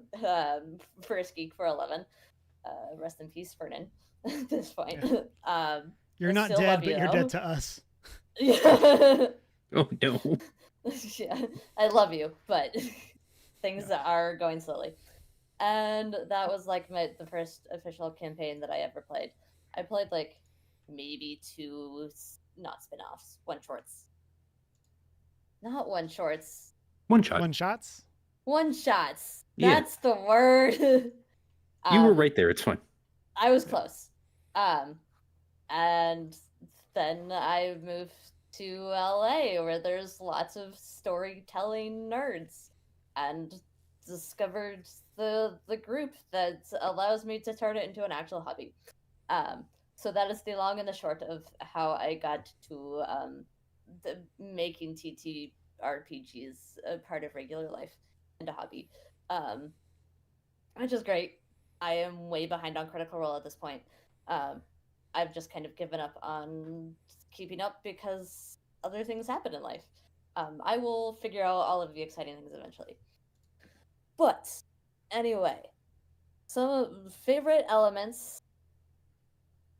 [SPEAKER 2] First Geek for 11. Rest in peace, Vernon. At this point,
[SPEAKER 1] You're
[SPEAKER 2] I
[SPEAKER 1] not
[SPEAKER 2] still
[SPEAKER 1] dead,
[SPEAKER 2] love
[SPEAKER 1] but
[SPEAKER 2] you,
[SPEAKER 1] you're
[SPEAKER 2] though.
[SPEAKER 1] dead to us.
[SPEAKER 2] Yeah.
[SPEAKER 3] Oh no.
[SPEAKER 2] Yeah, I love you, but things are going slowly. And that was like the first official campaign that I ever played. I played like maybe 2, not spin-offs, 1 shorts. Not 1 shorts.
[SPEAKER 3] One shot.
[SPEAKER 1] 1 shots.
[SPEAKER 2] 1 shots.
[SPEAKER 3] Yeah.
[SPEAKER 2] That's the word.
[SPEAKER 3] You were right there. It's fine.
[SPEAKER 2] I was close. And then I moved to LA where there's lots of storytelling nerds and discovered the group that allows me to turn it into an actual hobby. So that is the long and the short of how I got to making TTRPGs a part of regular life and a hobby, which is great. I am way behind on Critical Role at this point. Um, I've just kind of given up on keeping up because other things happen in life. I will figure out all of the exciting things eventually. But anyway, some favorite elements.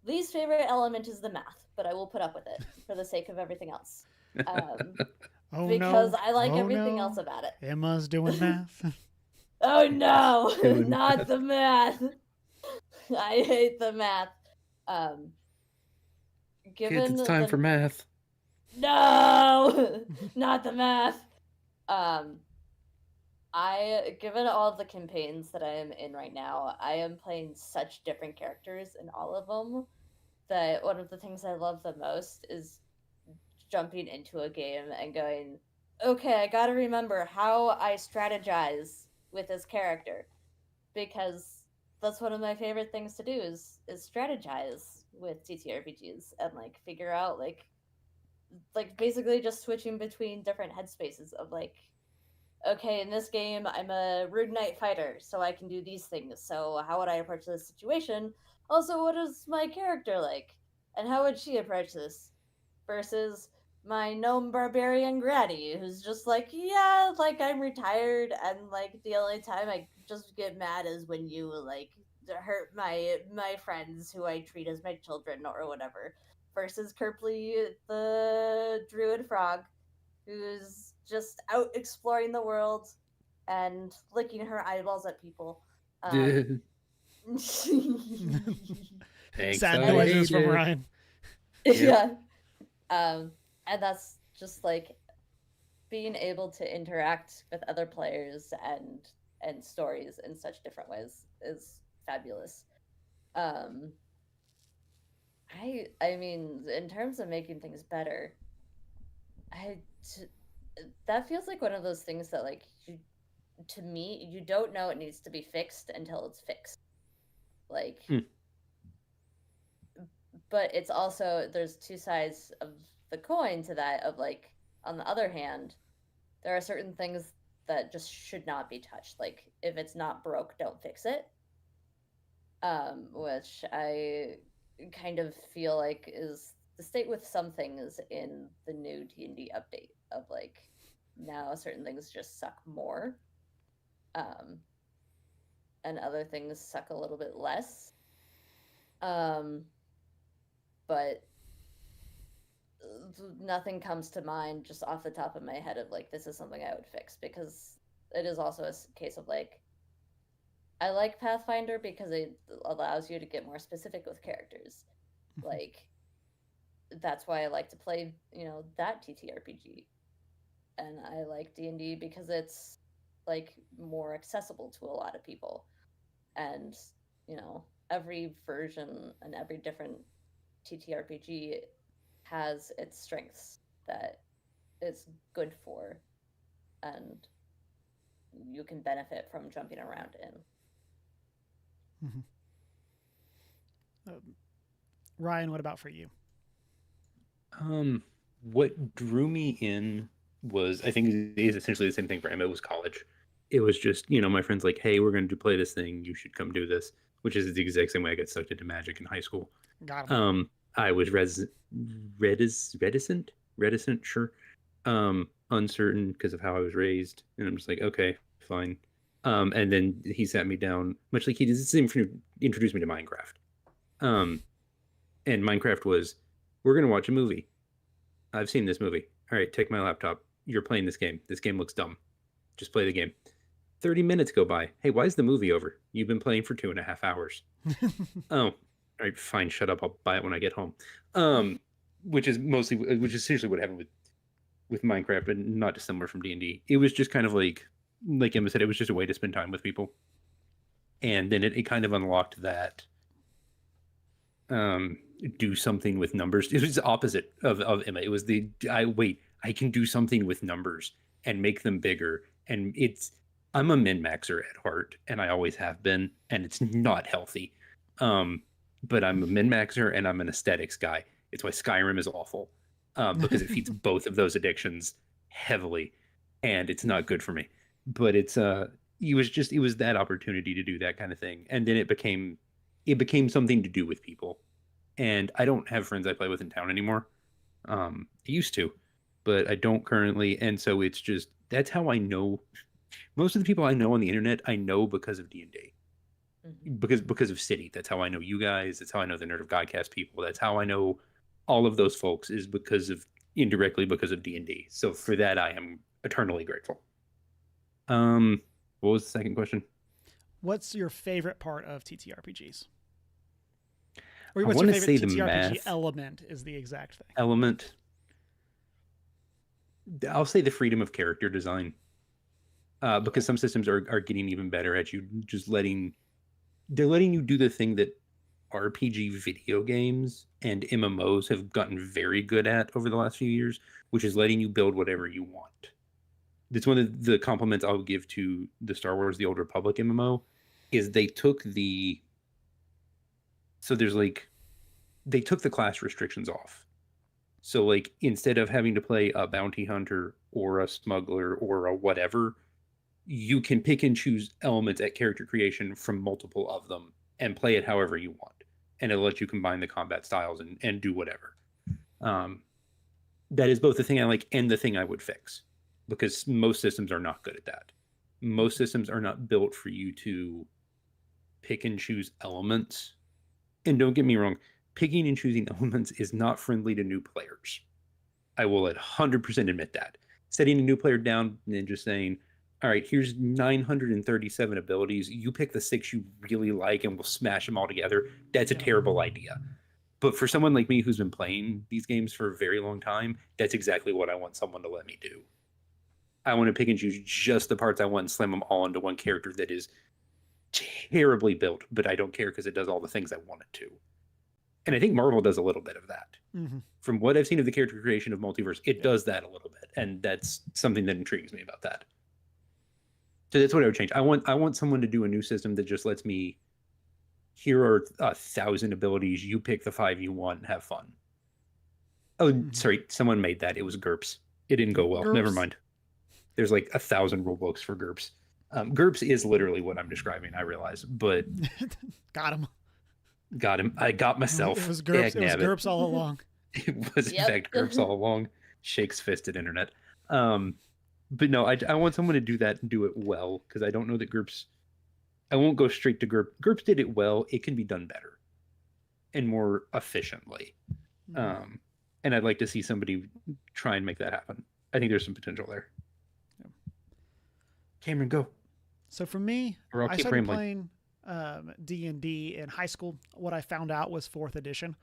[SPEAKER 2] Least favorite element is the math, but I will put up with it for the sake of everything else.
[SPEAKER 1] Oh
[SPEAKER 2] Because
[SPEAKER 1] no.
[SPEAKER 2] I like
[SPEAKER 1] Oh,
[SPEAKER 2] everything
[SPEAKER 1] no.
[SPEAKER 2] else about it.
[SPEAKER 1] Emma's doing math.
[SPEAKER 2] Oh no,
[SPEAKER 3] Doing
[SPEAKER 2] not
[SPEAKER 3] math.
[SPEAKER 2] the math. I hate the math. Given
[SPEAKER 3] Kids, it's time
[SPEAKER 2] the
[SPEAKER 3] for math.
[SPEAKER 2] no, not the math. Given all of the campaigns that I am in right now, I am playing such different characters in all of them that one of the things I love the most is jumping into a game and going, okay, I gotta remember how I strategize with this character, because that's one of my favorite things to do is strategize with TTRPGs and like figure out like basically just switching between different headspaces of like, okay, in this game I'm a rude knight fighter, so I can do these things. So how would I approach this situation? Also, what is my character like? And how would she approach this? Versus my gnome barbarian Granny, who's just like, yeah, like I'm retired, and like the only time I just get mad is when you like hurt my friends who I treat as my children or whatever. Versus Kerpley, the druid frog, who's just out exploring the world and licking her eyeballs at people.
[SPEAKER 3] Thanks,
[SPEAKER 1] Sad
[SPEAKER 3] I
[SPEAKER 1] noises
[SPEAKER 3] hate
[SPEAKER 1] from
[SPEAKER 3] it.
[SPEAKER 1] Ryan.
[SPEAKER 2] Yeah. And that's just like being able to interact with other players and stories in such different ways is fabulous. I mean, in terms of making things better, that feels like one of those things that like to me you don't know it needs to be fixed until it's fixed. Like but it's also there's two sides of the coin to that of like on the other hand there are certain things that just should not be touched, like if it's not broke don't fix it, which I kind of feel like is the state with some things in the new D&D update of like now certain things just suck more, and other things suck a little bit less, but nothing comes to mind just off the top of my head of like this is something I would fix, because it is also a case of like I like Pathfinder because it allows you to get more specific with characters. Like that's why I like to play, that TTRPG. And I like D&D because it's like more accessible to a lot of people. And, every version and every different TTRPG has its strengths that it's good for and you can benefit from jumping around in.
[SPEAKER 1] Ryan, what about for you?
[SPEAKER 3] What drew me in was, I think it is essentially the same thing for Emma, was college. It was just, my friends like, hey, we're going to play this thing. You should come do this, which is the exact same way I got sucked into Magic in high school.
[SPEAKER 1] Got him.
[SPEAKER 3] I was reticent, sure. Uncertain because of how I was raised. And I'm just like, okay, fine. And then he sat me down, much like he did the same, introduced me to Minecraft. And Minecraft was, we're going to watch a movie. I've seen this movie. All right, take my laptop. You're playing this game. This game looks dumb. Just play the game. 30 minutes go by. Hey, why is the movie over? You've been playing for 2.5 hours. Oh, all right, fine. Shut up. I'll buy it when I get home. Which is essentially what happened with Minecraft, but not dissimilar from D&D. It was just kind of like, like Emma said, it was just a way to spend time with people. And then it kind of unlocked that do something with numbers. It was the opposite of Emma. It was I can do something with numbers and make them bigger. And I'm a min-maxer at heart, and I always have been, and it's not healthy. But I'm a min-maxer and I'm an aesthetics guy. It's why Skyrim is awful, because it feeds both of those addictions heavily, and it's not good for me. But it was that opportunity to do that kind of thing, and then it became something to do with people. And I don't have friends I play with in town anymore. I used to, but I don't currently, and so it's just that's how I know most of the people I know on the internet. I know because of D&D. Because of City. That's how I know you guys. That's how I know the Nerd of Godcast people. That's how I know all of those folks, is indirectly because of D&D. So for that, I am eternally grateful. What was the second question?
[SPEAKER 1] What's your favorite part of TTRPGs? Or
[SPEAKER 3] I
[SPEAKER 1] what's your
[SPEAKER 3] wanna say
[SPEAKER 1] favorite
[SPEAKER 3] the
[SPEAKER 1] TTRPG
[SPEAKER 3] math.
[SPEAKER 1] element is the exact thing.
[SPEAKER 3] Element. I'll say the freedom of character design. Because some systems are getting even better at you just they're letting you do the thing that RPG video games and MMOs have gotten very good at over the last few years, which is letting you build whatever you want. That's one of the compliments I'll give to the Star Wars The Old Republic MMO, is they took the class restrictions off. So like instead of having to play a bounty hunter or a smuggler or a whatever, you can pick and choose elements at character creation from multiple of them and play it however you want. And it'll let you combine the combat styles and do whatever. That is both the thing I like and the thing I would fix, because most systems are not good at that. Most systems are not built for you to pick and choose elements. And don't get me wrong, picking and choosing elements is not friendly to new players. I will 100% admit that. Setting a new player down and just saying, all right, here's 937 abilities. You pick the 6 you really like and we'll smash them all together. That's a terrible idea. But for someone like me who's been playing these games for a very long time, that's exactly what I want someone to let me do. I want to pick and choose just the parts I want and slam them all into one character that is terribly built, but I don't care because it does all the things I want it to. And I think Marvel does a little bit of that.
[SPEAKER 1] Mm-hmm.
[SPEAKER 3] From what I've seen of the character creation of Multiverse, it does that a little bit. And that's something that intrigues me about that. So that's what I would change. I want someone to do a new system that just lets me, here are 1,000 abilities. You pick the 5 you want and have fun. Oh, sorry. Someone made that. It was GURPS. It didn't go well.
[SPEAKER 1] GURPS.
[SPEAKER 3] Never mind. There's like 1,000 rule books for GURPS. GURPS is literally what I'm describing, I realize, but
[SPEAKER 1] Got him.
[SPEAKER 3] I got myself.
[SPEAKER 1] It was GURPS. It was GURPS all along.
[SPEAKER 3] It was in fact GURPS all along. Shakes fisted internet. But no, I want someone to do that and do it well, because I don't know that GURPS. I won't go straight to GURPS. GURPS did it well. It can be done better and more efficiently. And I'd like to see somebody try and make that happen. I think there's some potential there.
[SPEAKER 1] Yeah.
[SPEAKER 3] Cameron, go.
[SPEAKER 1] So for me,
[SPEAKER 3] Or I'll
[SPEAKER 1] I
[SPEAKER 3] keep
[SPEAKER 1] started
[SPEAKER 3] rambling.
[SPEAKER 1] playing D&D in high school. What I found out was 4th edition.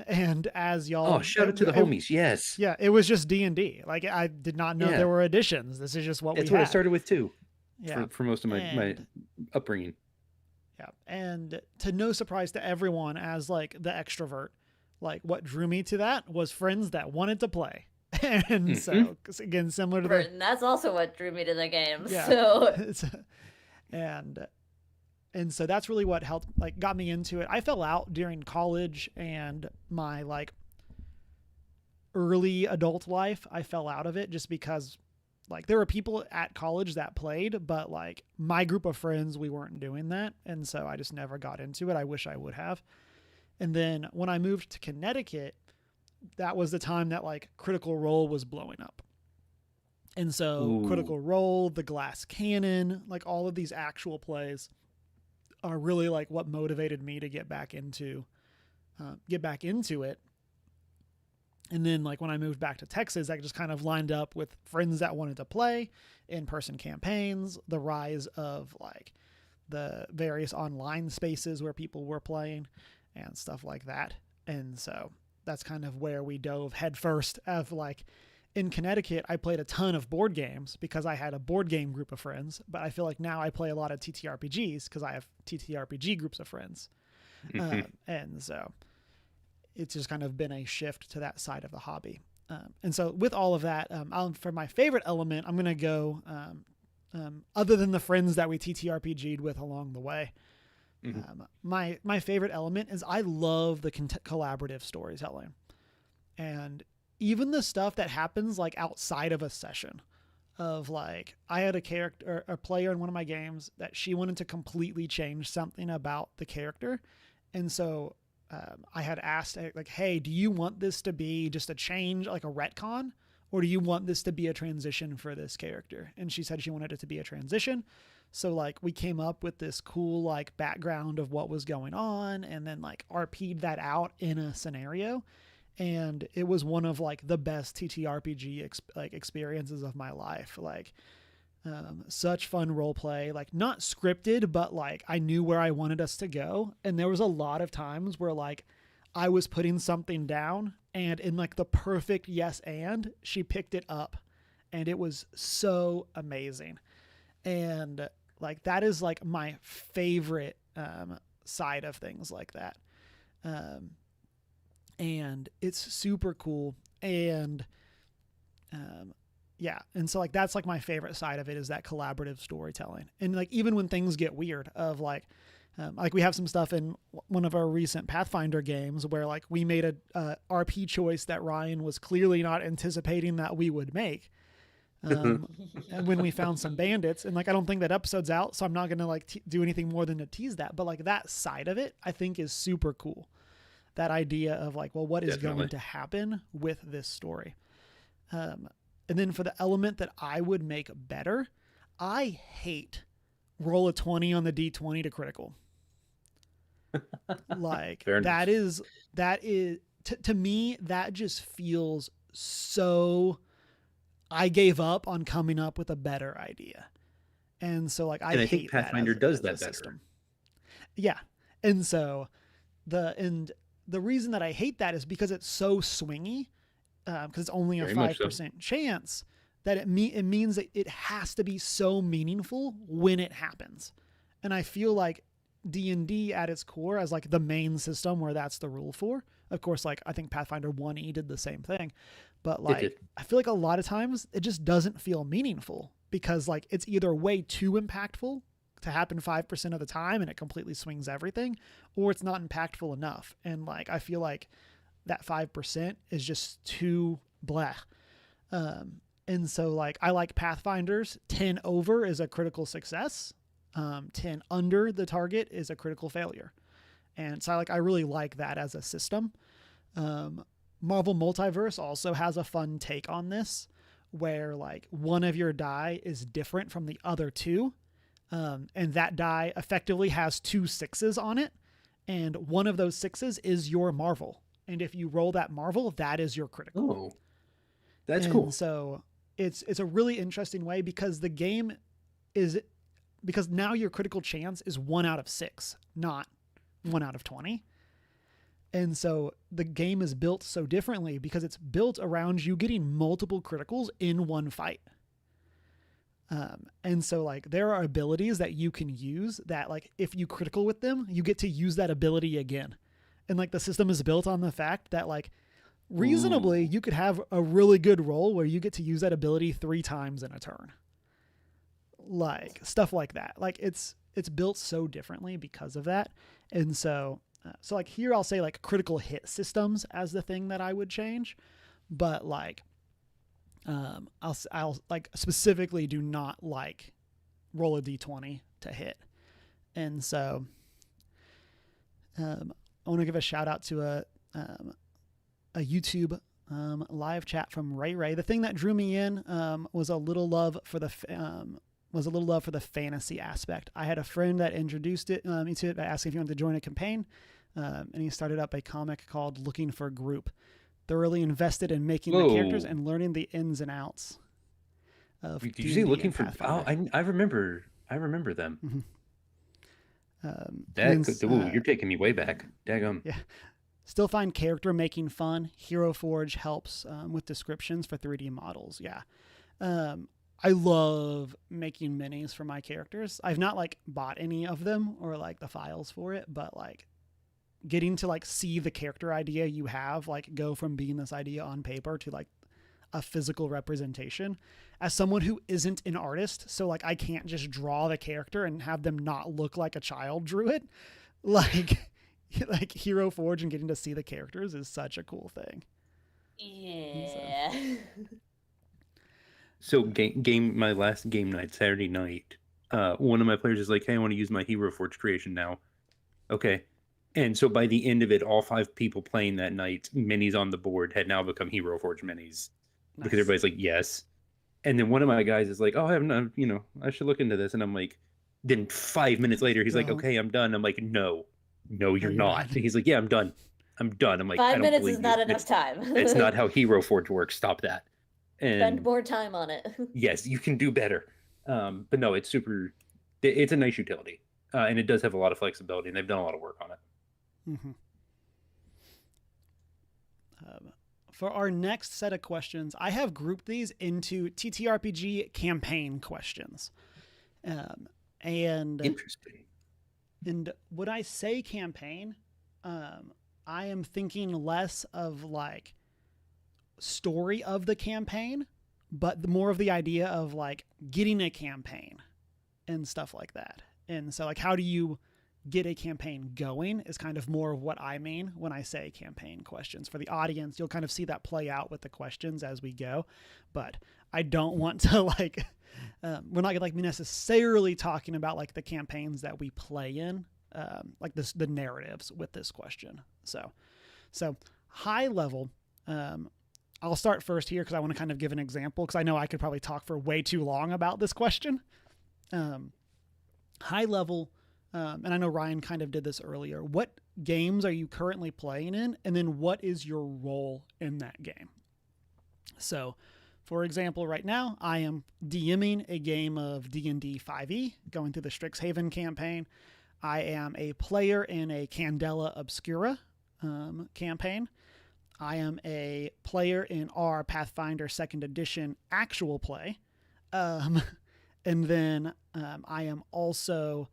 [SPEAKER 1] And as y'all...
[SPEAKER 3] Oh, shout out to the homies. Yes.
[SPEAKER 1] Yeah, it was just D&D. Like, I did not know there were editions. This is just what
[SPEAKER 3] That's
[SPEAKER 1] we had.
[SPEAKER 3] what I started with too.
[SPEAKER 1] Yeah.
[SPEAKER 3] For most of my upbringing.
[SPEAKER 1] Yeah. And to no surprise to everyone, as like the extrovert, like what drew me to that was friends that wanted to play. And so, again, similar to
[SPEAKER 2] And that's also what drew me to the game.
[SPEAKER 1] Yeah.
[SPEAKER 2] So
[SPEAKER 1] and so that's really what helped, like, got me into it. I fell out during college and my like early adult life. I fell out of it just because like there were people at college that played, but like my group of friends, we weren't doing that. And so I just never got into it. I wish I would have. And then when I moved to Connecticut, that was the time that like Critical Role was blowing up. And so Critical Role, the Glass Cannon, like all of these actual plays are really like what motivated me to get back into it. And then like when I moved back to Texas, I just kind of lined up with friends that wanted to play, in-person campaigns, the rise of like the various online spaces where people were playing and stuff like that. And so that's kind of where we dove headfirst of like, in Connecticut, I played a ton of board games because I had a board game group of friends, but I feel like now I play a lot of TTRPGs because I have TTRPG groups of friends. And so it's just kind of been a shift to that side of the hobby. And so with all of that, for my favorite element, I'm going to go, other than the friends that we TTRPG'd with along the way. My favorite element is I love the collaborative storytelling, and even the stuff that happens like outside of a session of like, I had a player in one of my games that she wanted to completely change something about the character. And so I had asked like, hey, do you want this to be just a change, like a retcon, or do you want this to be a transition for this character? And she said she wanted it to be a transition. So like we came up with this cool like background of what was going on, and then like RP'd that out in a scenario. And it was one of like the best TTRPG experiences of my life. Like such fun role play, like not scripted, but like I knew where I wanted us to go. And there was a lot of times where like I was putting something down, and in like the perfect yes and, she picked it up, and it was so amazing. And like that is like my favorite side of things like that. And it's super cool. And yeah, and so like that's like my favorite side of it, is that collaborative storytelling. And like even when things get weird, of like we have some stuff in one of our recent Pathfinder games where like we made a RP choice that Ryan was clearly not anticipating that we would make. And when we found some bandits, and like I don't think that episode's out, so I'm not gonna like do anything more than to tease that, but like that side of it I think is super cool. That idea of like, well, what is going to happen with this story? And then for the element that I would make better, I hate roll a 20 on the D20 to critical. Like that is to me, that just feels so, I gave up on coming up with a better idea. And so like, I
[SPEAKER 3] think Pathfinder does that better.
[SPEAKER 1] System. Yeah. And so the reason that I hate that is because it's so swingy, because it's only a 5% chance, that it means that it has to be so meaningful when it happens. And I feel like D&D at its core, as like the main system where that's the rule for, of course, like I think Pathfinder 1E did the same thing, but like I feel like a lot of times it just doesn't feel meaningful, because like it's either way too impactful to happen 5% of the time and it completely swings everything, or it's not impactful enough. And like I feel like that 5% is just too blah. And so like I like Pathfinders 10 over is a critical success, 10 under the target is a critical failure. And so I really like that as a system. Marvel Multiverse also has a fun take on this, where like one of your die is different from the other two. And that die effectively has 2 6s on it. And one of those 6s is your Marvel. And if you roll that Marvel, that is your critical.
[SPEAKER 3] Oh, that's cool.
[SPEAKER 1] So it's a really interesting way, because the game because now your critical chance is 1 out of 6, not 1 out of 20. And so the game is built so differently because it's built around you getting multiple criticals in one fight. And so like there are abilities that you can use that like if you critical with them, you get to use that ability again. And like the system is built on the fact that like reasonably you could have a really good roll where you get to use that ability 3 times in a turn. Like stuff like that. Like it's built so differently because of that. And so like here I'll say like critical hit systems as the thing that I would change, but like I'll like specifically do not like roll a d20 to hit. And so I want to give a shout out to a YouTube live chat from Ray. The thing that drew me in was a little love for the fantasy aspect. I had a friend that introduced me to it by asking if he wanted to join a campaign, and he started up a comic called Looking for a Group. Thoroughly invested in making the characters and learning the ins and outs of
[SPEAKER 3] Did you say Looking for? Oh, I remember them.
[SPEAKER 1] Mm-hmm.
[SPEAKER 3] You're taking me way back. Daggum.
[SPEAKER 1] Yeah. Still find character making fun. Hero Forge helps with descriptions for 3D models. Yeah. I love making minis for my characters. I've not like bought any of them or like the files for it, but like getting to like see the character idea you have like go from being this idea on paper to like a physical representation as someone who isn't an artist. So like I can't just draw the character and have them not look like a child drew it. Like like Hero Forge and getting to see the characters is such a cool thing.
[SPEAKER 2] Yeah.
[SPEAKER 3] So my last game night, Saturday night, one of my players is like, hey, I want to use my Hero Forge creation now. Okay. And so by the end of it, all 5 people playing that night, minis on the board had now become Hero Forge minis.
[SPEAKER 1] Nice.
[SPEAKER 3] Because everybody's like, yes. And then one of my guys is like, oh, I have no, I should look into this. And I'm like, then 5 minutes later, he's like,
[SPEAKER 1] No.
[SPEAKER 3] okay, I'm done. I'm like, no, you're not. And he's like, yeah, I'm done. I'm like,
[SPEAKER 2] 5
[SPEAKER 3] I don't
[SPEAKER 2] minutes
[SPEAKER 3] believe
[SPEAKER 2] is not
[SPEAKER 3] you.
[SPEAKER 2] enough time.
[SPEAKER 3] It's not how Hero Forge works. Stop that.
[SPEAKER 2] Spend
[SPEAKER 3] And
[SPEAKER 2] more time on it.
[SPEAKER 3] yes, you can do better. But no, it's a nice utility. And it does have a lot of flexibility, and they've done a lot of work on it.
[SPEAKER 1] Mm-hmm. For our next set of questions, I have grouped these into TTRPG campaign questions. And
[SPEAKER 3] Interesting.
[SPEAKER 1] And when I say campaign, I am thinking less of like story of the campaign, but more of the idea of like getting a campaign and stuff like that. And so like, how do you get a campaign going is kind of more of what I mean when I say campaign questions. For the audience, you'll kind of see that play out with the questions as we go, but I don't want to like, we're not like necessarily talking about like the campaigns that we play in, like the narratives with this question. So high level, I'll start first here because I want to kind of give an example because I know I could probably talk for way too long about this question. High level, and I know Ryan kind of did this earlier. What games are you currently playing in? And then what is your role in that game? So, for example, right now I am DMing a game of D&D 5e, going through the Strixhaven campaign. I am a player in a Candela Obscura campaign. I am a player in our Pathfinder 2nd Edition actual play. And then I am also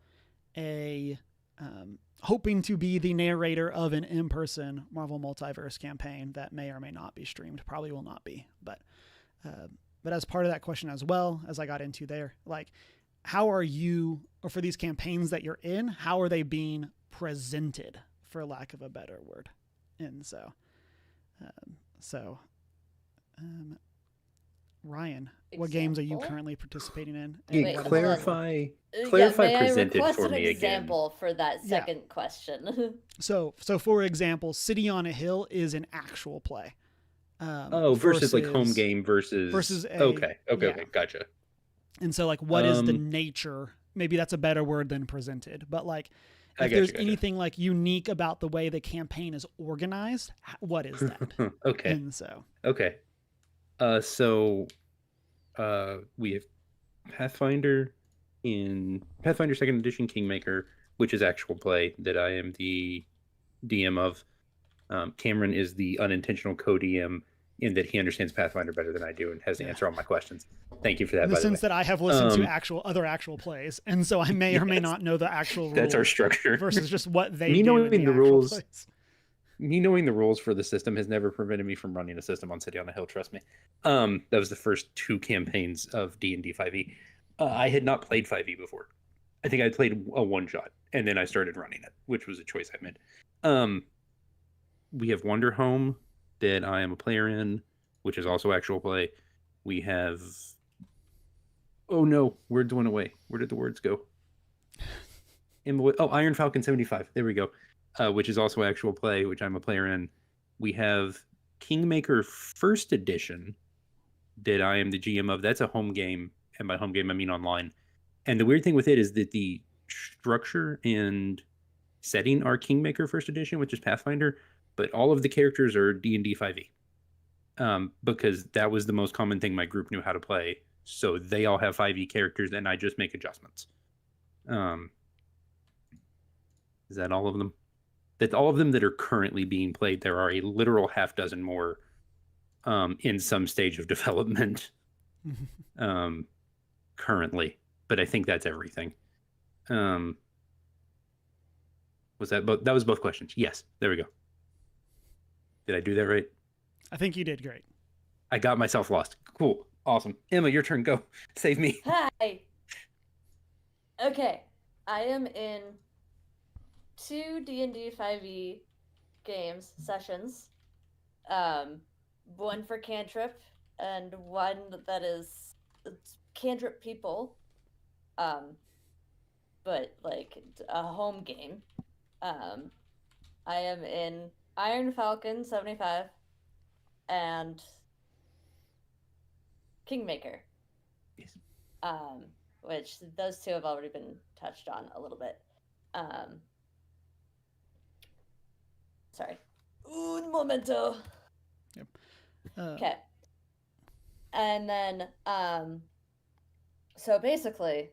[SPEAKER 1] hoping to be the narrator of an in-person Marvel Multiverse campaign that may or may not be streamed. Probably will not be. But as part of that question as well, as I got into there, like, how are you, or for these campaigns that you're in, how are they being presented, for lack of a better word? And Ryan, what games are you currently participating in?
[SPEAKER 3] Yeah,
[SPEAKER 2] Wait,
[SPEAKER 3] clarify
[SPEAKER 2] may
[SPEAKER 3] presented
[SPEAKER 2] I request
[SPEAKER 3] for
[SPEAKER 2] an
[SPEAKER 3] me again.
[SPEAKER 2] example for that second question?
[SPEAKER 1] So for example, City on a Hill is an actual play.
[SPEAKER 3] Versus like home game versus okay, gotcha.
[SPEAKER 1] And so like, what is the nature? Maybe that's a better word than presented, but like, if there's anything like unique about the way the campaign is organized, what is that?
[SPEAKER 3] Okay.
[SPEAKER 1] And so.
[SPEAKER 3] Okay. We have Pathfinder in Pathfinder 2nd Edition Kingmaker, which is actual play that I am the DM of. Cameron is the unintentional co-DM in that he understands Pathfinder better than I do and has the answer all my questions. Thank you for that.
[SPEAKER 1] In the sense that I have listened to other actual plays, and so I may or may not know the actual rules.
[SPEAKER 3] That's our structure.
[SPEAKER 1] Versus just what they
[SPEAKER 3] me
[SPEAKER 1] do
[SPEAKER 3] knowing
[SPEAKER 1] in the
[SPEAKER 3] rules.
[SPEAKER 1] plays.
[SPEAKER 3] Me knowing the rules for the system has never prevented me from running a system on City on a Hill. Trust me. That was the first 2 campaigns of D&D 5e. I had not played 5e before. I think I played a one-shot, and then I started running it, which was a choice I made. We have Wonder Home that I am a player in, which is also actual play. We have... Oh no, words went away. Where did the words go? Iron Falcon 75. There we go. Which is also actual play, which I'm a player in. We have Kingmaker 1st Edition that I am the GM of. That's a home game, and by home game I mean online. And the weird thing with it is that the structure and setting are Kingmaker 1st Edition, which is Pathfinder, but all of the characters are D&D 5e. Because that was the most common thing my group knew how to play. So they all have 5e characters, and I just make adjustments. Is that all of them? That all of them that are currently being played, there are a literal half dozen more in some stage of development currently. But I think that's everything. Was that both? That was both questions. Yes, there we go. Did I do that right?
[SPEAKER 1] I think you did great.
[SPEAKER 3] I got myself lost. Cool. Awesome. Emma, your turn. Go. Save me.
[SPEAKER 2] Hi. Okay, I am in 2 D&D 5e games sessions. One for cantrip and one that is cantrip people. But like a home game. I am in Iron Falcon 75 and Kingmaker.
[SPEAKER 3] Yes.
[SPEAKER 2] Which those two have already been touched on a little bit. Sorry. Un momento.
[SPEAKER 1] Yep.
[SPEAKER 2] Okay. And then, so basically,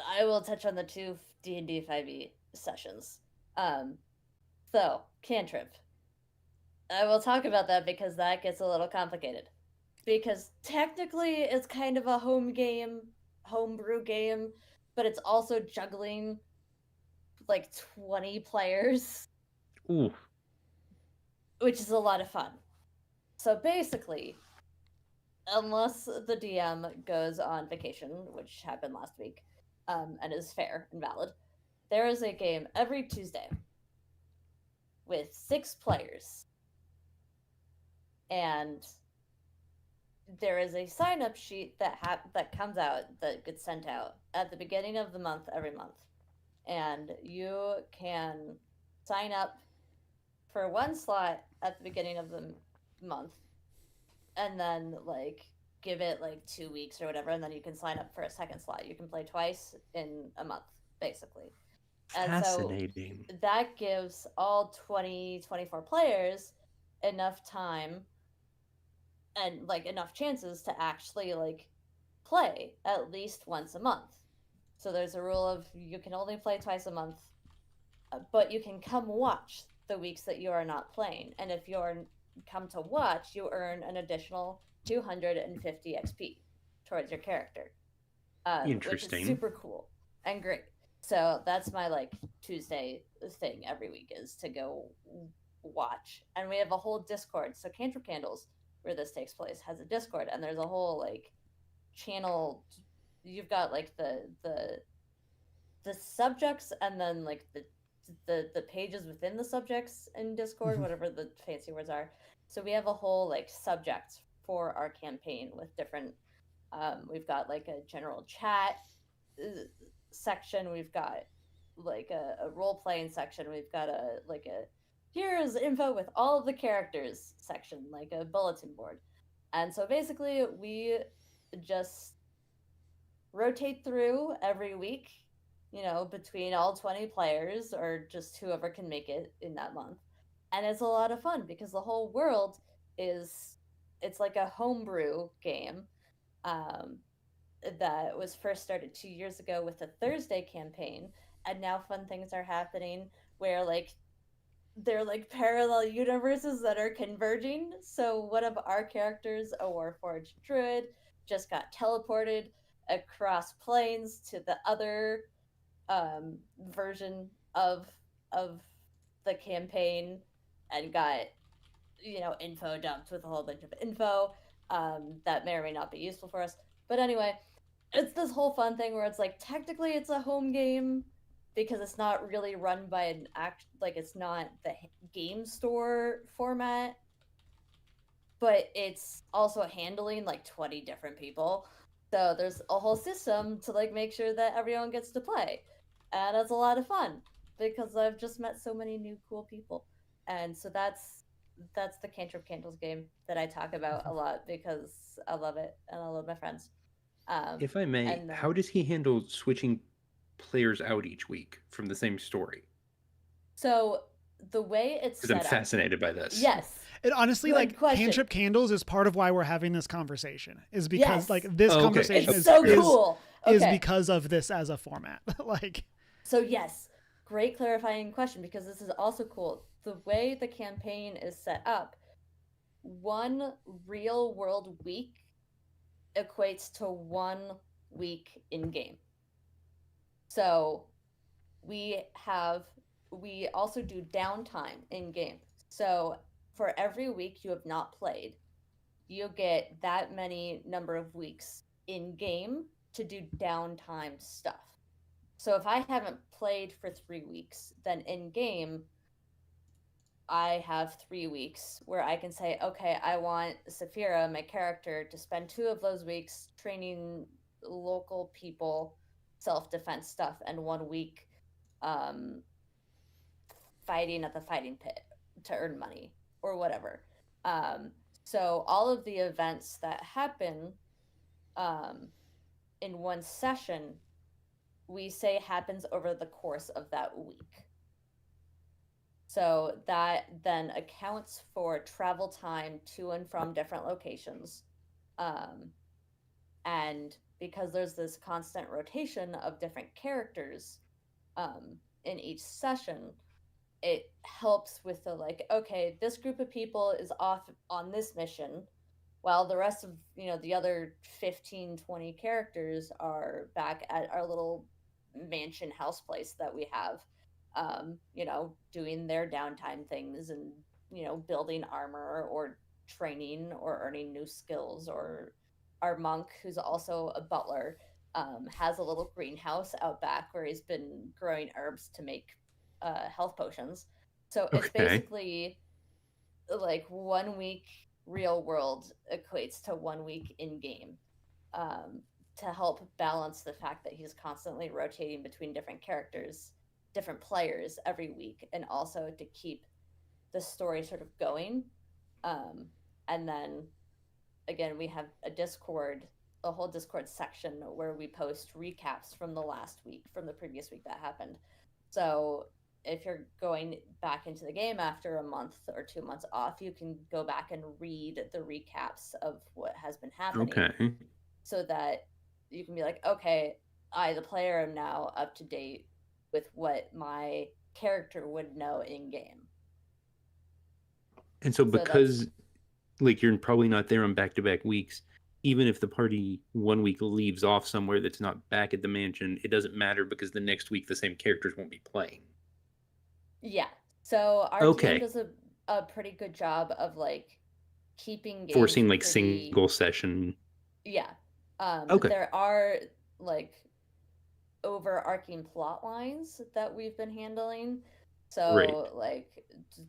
[SPEAKER 2] I will touch on the 2 D&D 5e sessions. So, cantrip. I will talk about that because that gets a little complicated. Because technically, it's kind of a homebrew game, but it's also juggling like 20 players.
[SPEAKER 3] Ooh.
[SPEAKER 2] Which is a lot of fun. So basically, unless the DM goes on vacation, which happened last week, and is fair and valid, there is a game every Tuesday with 6 players. And there is a sign-up sheet that comes out, that gets sent out at the beginning of the month every month. And you can sign up for one slot at the beginning of the month, and then like give it like 2 weeks or whatever, and then you can sign up for a second slot. You can play twice in a month, basically. And
[SPEAKER 3] Fascinating.
[SPEAKER 2] so that gives all 24 players enough time and like enough chances to actually like play at least once a month. So there's a rule of you can only play twice a month, but you can come watch the weeks that you are not playing. And if you're come to watch, you earn an additional 250 XP towards your character.
[SPEAKER 3] Interesting.
[SPEAKER 2] Which is super cool and great. So that's my like Tuesday thing every week, is to go watch. And we have a whole Discord. So Cantrip Candles, where this takes place, has a Discord, and there's a whole like channel. You've got like the subjects, and then like the pages within the subjects in Discord, whatever the fancy words are. So we have a whole like subject for our campaign with different. We've got like a general chat section. We've got like a role playing section. We've got a here's info with all of the characters section, like a bulletin board. And so basically we just rotate through every week, you know, between all 20 players or just whoever can make it in that month. And it's a lot of fun because the whole world it's like a homebrew game that was first started 2 years ago with a Thursday campaign. And now fun things are happening where like they're like parallel universes that are converging. So one of our characters, a Warforged druid, just got teleported across planes to the other version of the campaign and got, you know, info dumped with a whole bunch of info that may or may not be useful for us. But anyway, it's this whole fun thing where it's like technically it's a home game because it's not really run by an it's not the game store format, but it's also handling like 20 different people. So there's a whole system to like make sure that everyone gets to play. And it's a lot of fun because I've just met so many new cool people. And so that's the Cantrip Candles game that I talk about a lot because I love it and I love my friends.
[SPEAKER 3] If I may, how does he handle switching players out each week from the same story?
[SPEAKER 2] So the way it's
[SPEAKER 3] because I'm fascinated by this.
[SPEAKER 2] Yes.
[SPEAKER 1] It honestly, like, Cantrip Candles is part of why we're having this conversation, is because like this conversation
[SPEAKER 2] is so cool.
[SPEAKER 1] Is because of this as a format. Like,
[SPEAKER 2] so yes, great clarifying question, because this is also cool. The way the campaign is set up, one real world week equates to 1 week in game. So we also do downtime in game. So for every week you have not played, you get that many number of weeks in game to do downtime stuff. So if I haven't played for 3 weeks, then in game I have 3 weeks where I can say, okay, I want Saphira, my character, to spend 2 of those weeks training local people self-defense stuff, and 1 week fighting at the fighting pit to earn money or whatever. So all of the events that happen in one session, we say happens over the course of that week. So that then accounts for travel time to and from different locations. And because there's this constant rotation of different characters in each session, it helps with the like, okay, this group of people is off on this mission while the rest of, the other 15, 20 characters are back at our little mansion house place that we have, doing their downtime things and, building armor or training or earning new skills. Or our monk, who's also a butler, has a little greenhouse out back where he's been growing herbs to make health potions. So it's basically like 1 week real world equates to 1 week in game, to help balance the fact that he's constantly rotating between different characters, different players every week, and also to keep the story sort of going. And then again, we have a whole Discord section where we post recaps from the previous week that happened. So if you're going back into the game after a month or 2 months off, you can go back and read the recaps of what has been happening.
[SPEAKER 3] Okay.
[SPEAKER 2] So that you can be like, okay, I, the player, am now up to date with what my character would know in game.
[SPEAKER 3] And so because like you're probably not there on back-to-back weeks, even if the party 1 week leaves off somewhere that's not back at the mansion, it doesn't matter because the next week the same characters won't be playing.
[SPEAKER 2] Yeah. So our team does a pretty good job of like keeping games
[SPEAKER 3] forcing like single session.
[SPEAKER 2] Yeah. There are like overarching plot lines that we've been handling. So like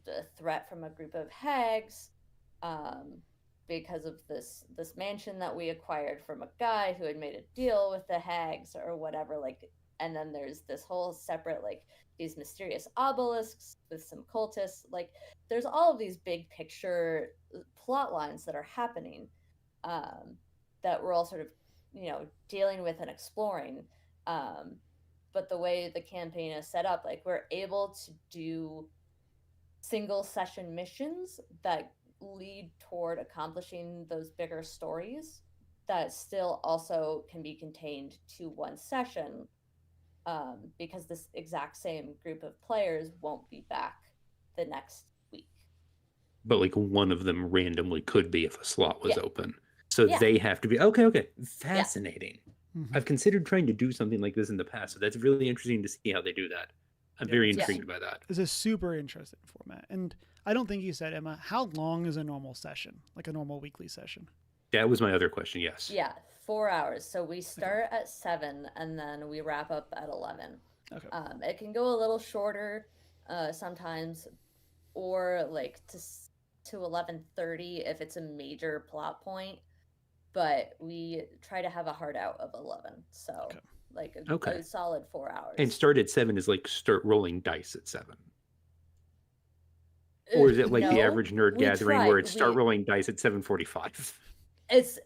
[SPEAKER 2] the threat from a group of hags, because of this mansion that we acquired from a guy who had made a deal with the hags or whatever. Like, and then there's this whole separate like these mysterious obelisks with some cultists. Like, there's all of these big picture plot lines that are happening, that we're all sort of, dealing with and exploring. But the way the campaign is set up, like, we're able to do single session missions that lead toward accomplishing those bigger stories that still also can be contained to one session, because this exact same group of players won't be back the next week.
[SPEAKER 3] But like one of them randomly could be if a slot was open. So they have to be okay. Fascinating. Yeah. I've considered trying to do something like this in the past, so that's really interesting to see how they do that. I'm very intrigued by that.
[SPEAKER 1] It's a super interesting format. And I don't think you said, Emma, how long is a normal session, like a normal weekly session?
[SPEAKER 3] That was my other question, yes.
[SPEAKER 2] Yeah, 4 hours. So we start at 7 and then we wrap up at 11.
[SPEAKER 1] Okay.
[SPEAKER 2] It can go a little shorter sometimes, or like to 11:30 if it's a major plot point. But we try to have a hard out of 11. So like a solid 4 hours.
[SPEAKER 3] And start at 7 is like start rolling dice at 7. Or is it like the average nerd gathering where it's start rolling dice at 7:45?
[SPEAKER 2] It's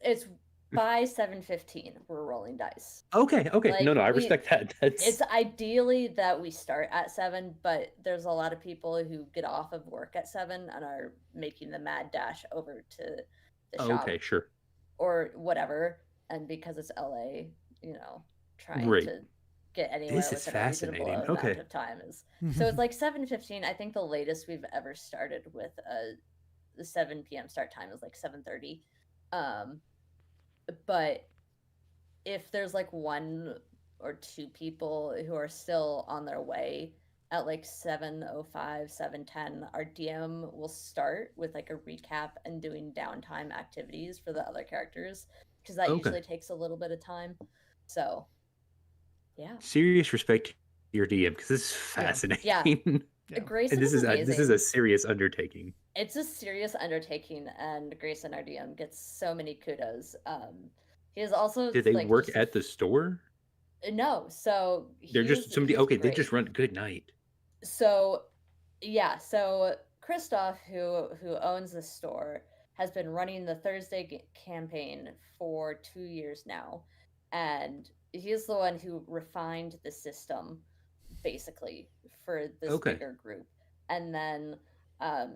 [SPEAKER 2] by 7:15 we're rolling dice.
[SPEAKER 3] Okay. Like, no, I respect that.
[SPEAKER 2] It's ideally that we start at 7, but there's a lot of people who get off of work at 7 and are making the mad dash over to the shop.
[SPEAKER 3] Okay, sure.
[SPEAKER 2] Or whatever, and because it's LA, trying to get anywhere
[SPEAKER 3] This is
[SPEAKER 2] within a reasonable
[SPEAKER 3] fascinating.
[SPEAKER 2] amount
[SPEAKER 3] Okay.
[SPEAKER 2] of time. So it's like 7:15. I think the latest we've ever started with the 7 p.m. start time is like 7:30. But if there's like one or two people who are still on their way at like 7:05, 7:10, our DM will start with like a recap and doing downtime activities for the other characters because that
[SPEAKER 3] Okay.
[SPEAKER 2] usually takes a little bit of time. So, yeah.
[SPEAKER 3] Serious respect to your DM because this is
[SPEAKER 1] Yeah.
[SPEAKER 3] fascinating.
[SPEAKER 1] Yeah.
[SPEAKER 2] Grayson
[SPEAKER 3] And this is
[SPEAKER 2] amazing.
[SPEAKER 3] a serious undertaking.
[SPEAKER 2] It's a serious undertaking, and Grayson, our DM, gets so many kudos. He is also
[SPEAKER 3] Did they
[SPEAKER 2] like
[SPEAKER 3] work
[SPEAKER 2] just a
[SPEAKER 3] at the store?
[SPEAKER 2] No, so
[SPEAKER 3] They're just somebody.
[SPEAKER 2] he's
[SPEAKER 3] Okay, they
[SPEAKER 2] great.
[SPEAKER 3] just run good night.
[SPEAKER 2] So yeah, so Christoph, who owns the store, has been running the Thursday campaign for 2 years now, and he's the one who refined the system basically for this
[SPEAKER 3] Okay.
[SPEAKER 2] bigger group. And then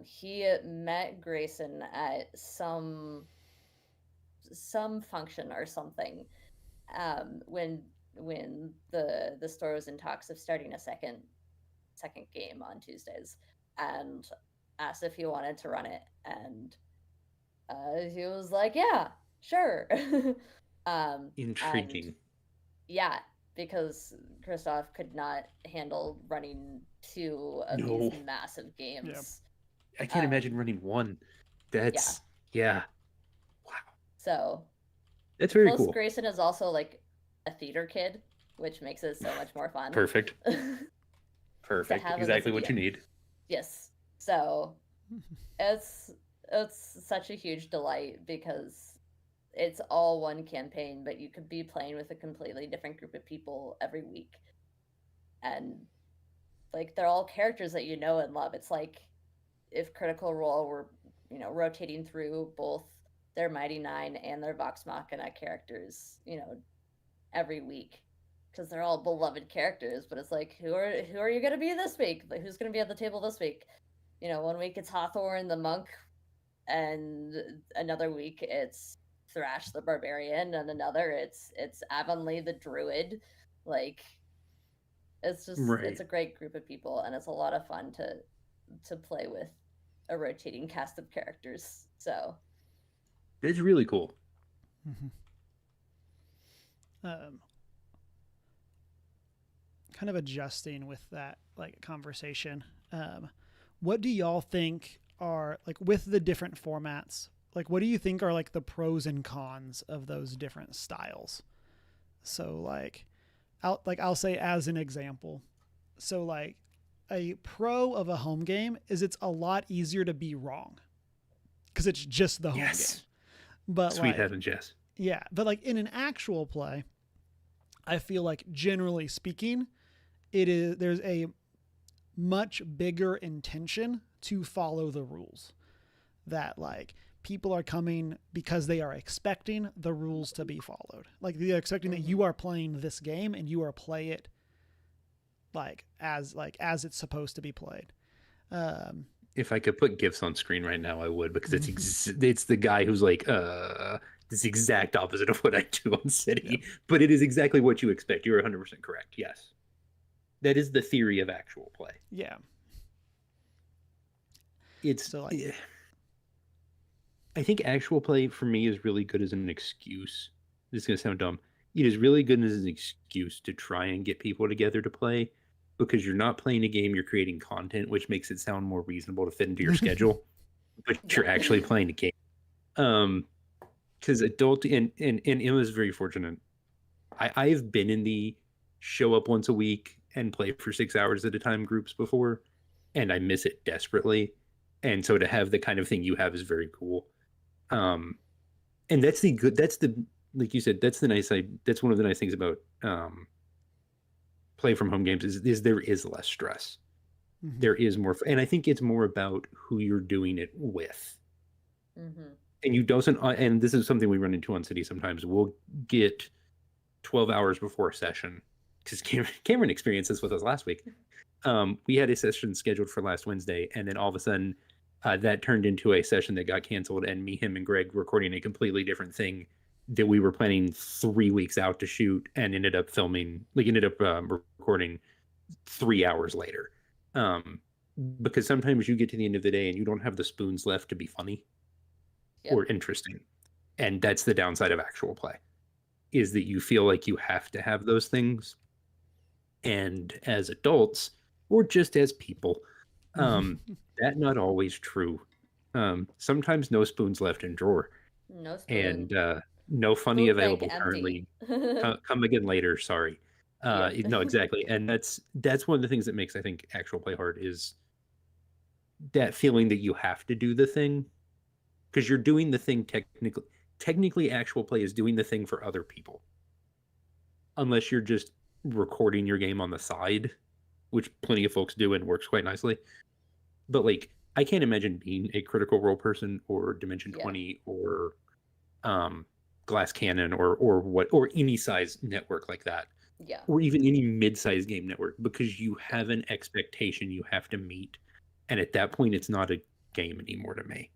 [SPEAKER 2] he met Grayson at some function or something when the store was in talks of starting a second game on Tuesdays, and asked if he wanted to run it, and he was like, "Yeah, sure."
[SPEAKER 3] Intriguing.
[SPEAKER 2] And yeah, because Christoph could not handle running 2 of
[SPEAKER 3] No.
[SPEAKER 2] these massive games.
[SPEAKER 3] I can't imagine running one. That's yeah. Wow.
[SPEAKER 2] So
[SPEAKER 3] That's very
[SPEAKER 2] plus
[SPEAKER 3] cool.
[SPEAKER 2] Grayson is also like a theater kid, which makes it so much more fun.
[SPEAKER 3] Perfect. Perfect.
[SPEAKER 2] have him as
[SPEAKER 3] Exactly
[SPEAKER 2] a
[SPEAKER 3] what you
[SPEAKER 2] DM.
[SPEAKER 3] need.
[SPEAKER 2] Yes. So it's such a huge delight because it's all one campaign, but you could be playing with a completely different group of people every week. And like they're all characters that you know and love. It's like if Critical Role were, rotating through both their Mighty Nine and their Vox Machina characters, every week. Because they're all beloved characters, but it's like, who are you gonna be this week? Like, who's gonna be at the table this week? 1 week it's Hawthorne the monk, and another week it's Thrash the barbarian, and another it's Avonlea the druid. Like, it's just it's a great group of people, and it's a lot of fun to play with a rotating cast of characters. So
[SPEAKER 3] it's really cool.
[SPEAKER 1] Kind of adjusting with that like conversation. What do y'all think are like with the different formats? Like, what do you think are like the pros and cons of those different styles? So I'll say as an example. So like a pro of a home game is it's a lot easier to be wrong because it's just the home game. But
[SPEAKER 3] sweet heavens, yes.
[SPEAKER 1] Yeah, but like in an actual play, I feel like generally speaking, there's a much bigger intention to follow the rules. That like people are coming because they are expecting the rules to be followed. Like they're expecting that you are playing this game and you are play it as it's supposed to be played.
[SPEAKER 3] If I could put GIFs on screen right now, I would, because it's the guy who's like, this exact opposite of what I do on City, but it is exactly what you expect. You're 100% correct. Yes. That is the theory of actual play.
[SPEAKER 1] Yeah.
[SPEAKER 3] It's
[SPEAKER 1] so like,
[SPEAKER 3] I think actual play for me is really good as an excuse. This is going to sound dumb. It is really good as an excuse to try and get people together to play, because you're not playing a game, you're creating content, which makes it sound more reasonable to fit into your schedule, but you're actually playing a game. Because and Emma's very fortunate. I've been in the show up once a week and play for 6 hours at a time groups before, and I miss it desperately. And so to have the kind of thing you have is very cool. And that's like you said, that's one of the nice things about play from home games is there is less stress. Mm-hmm. There is more, and I think it's more about who you're doing it with. Mm-hmm. And you don't, and this is something we run into on City sometimes. We'll get 12 hours before a session, because Cameron experienced this with us last week. We had a session scheduled for last Wednesday, and then all of a sudden that turned into a session that got canceled, and him and Greg recording a completely different thing that we were planning 3 weeks out to shoot and ended up recording 3 hours later. Because sometimes you get to the end of the day and you don't have the spoons left to be funny or interesting. And that's the downside of actual play, is that you feel like you have to have those things. And as adults, or just as people, that not always true. Sometimes no spoons left in drawer.
[SPEAKER 2] No spoon.
[SPEAKER 3] And no funny
[SPEAKER 2] Food bank
[SPEAKER 3] available
[SPEAKER 2] empty.
[SPEAKER 3] currently. Come again later, sorry. No, exactly. And that's one of the things that makes, I think, actual play hard, is that feeling that you have to do the thing, because you're doing the thing technically actual play is doing the thing for other people, unless you're just recording your game on the side, which plenty of folks do and works quite nicely. But like, I can't imagine being a Critical Role person or Dimension 20 or Glass Cannon or any size network like that.
[SPEAKER 2] Yeah.
[SPEAKER 3] Or even any mid-sized game network, because you have an expectation you have to meet. And at that point, it's not a game anymore to me.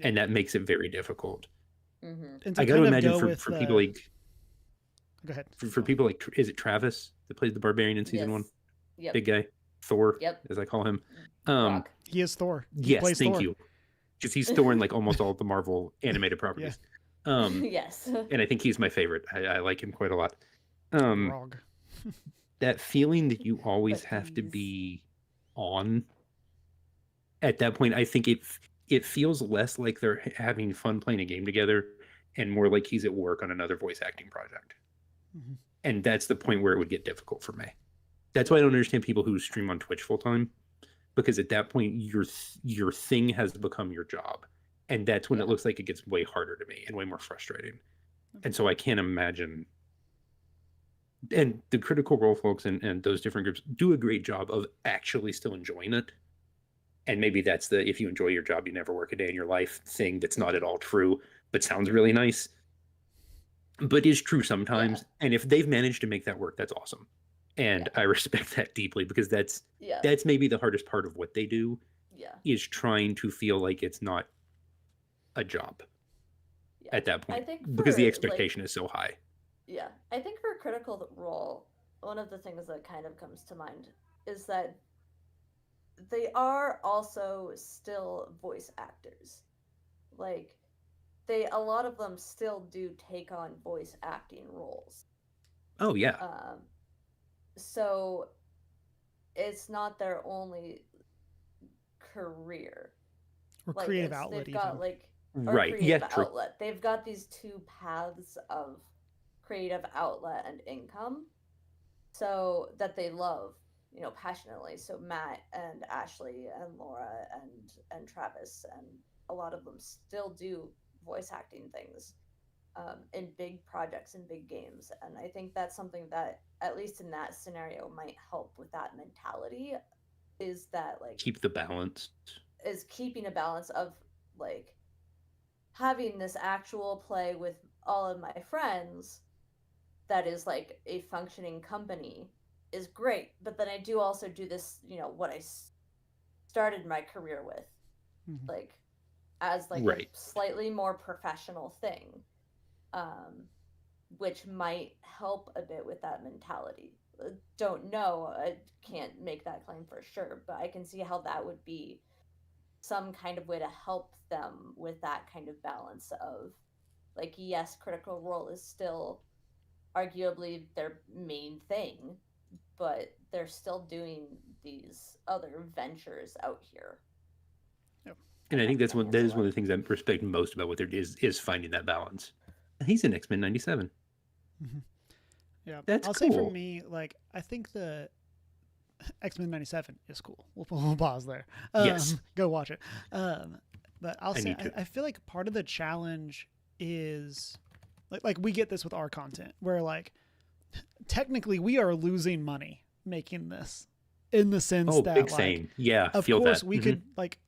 [SPEAKER 3] And that makes it very difficult.
[SPEAKER 1] Mm-hmm.
[SPEAKER 3] I got to imagine for people like...
[SPEAKER 1] Go ahead.
[SPEAKER 3] For people like, is it Travis that plays the Barbarian in season 1?
[SPEAKER 2] Yep.
[SPEAKER 3] Big guy. Thor,
[SPEAKER 2] Yep.
[SPEAKER 3] as I call him.
[SPEAKER 1] He is Thor.
[SPEAKER 3] Yes, thank you. Because he's Thor in like almost all of the Marvel animated properties.
[SPEAKER 2] Yes.
[SPEAKER 3] And I think he's my favorite. I like him quite a lot.
[SPEAKER 1] Wrong.
[SPEAKER 3] That feeling that you always have to be on, at that point, I think it feels less like they're having fun playing a game together and more like he's at work on another voice acting project. Mm-hmm. And that's the point where it would get difficult for me. That's why I don't understand people who stream on Twitch full time, because at that point your thing has become your job, and that's when it looks like it gets way harder to me and way more frustrating. And so I can't imagine. And the Critical Role folks and those different groups do a great job of actually still enjoying it. And maybe that's the if you enjoy your job, you never work a day in your life thing that's not at all true, but sounds really nice. But is true sometimes. Yeah. And if they've managed to make that work, that's awesome. And I respect that deeply, because that's maybe the hardest part of what they do. Yeah. Is trying to feel like it's not a job at that point. I think because the expectation is so high.
[SPEAKER 2] Yeah. I think for Critical Role, one of the things that kind of comes to mind is that they are also still voice actors. Like, a lot of them still do take on voice acting roles.
[SPEAKER 3] Oh, yeah.
[SPEAKER 2] So it's not their only career.
[SPEAKER 1] Or creative outlet,
[SPEAKER 2] they've got,
[SPEAKER 3] right. Yeah, true.
[SPEAKER 2] Outlet. They've got these two paths of creative outlet and income, so that they love, passionately. So Matt and Ashley and Laura and Travis and a lot of them still do voice acting things in big projects and big games, and I think that's something that, at least in that scenario, might help with that mentality, is that
[SPEAKER 3] keep the balance,
[SPEAKER 2] is keeping a balance of having this actual play with all of my friends that is a functioning company is great, but then I do also do this, what I started my career with, as
[SPEAKER 3] right.
[SPEAKER 2] a slightly more professional thing, which might help a bit with that mentality. Don't know, I can't make that claim for sure, but I can see how that would be some kind of way to help them with that kind of balance of yes, Critical Role is still arguably their main thing, but they're still doing these other ventures out here.
[SPEAKER 3] And I think that is one of the things I respect most about what they're is finding that balance. He's in X-Men 97.
[SPEAKER 1] Mm-hmm. Yeah,
[SPEAKER 3] that's
[SPEAKER 1] I'll
[SPEAKER 3] cool.
[SPEAKER 1] say for me, I think the X-Men 97 is cool. We'll pause there.
[SPEAKER 3] Yes,
[SPEAKER 1] go watch it. But I'll say I feel like part of the challenge is like we get this with our content, where technically we are losing money making this, in the sense that
[SPEAKER 3] big same. Yeah,
[SPEAKER 1] of course we could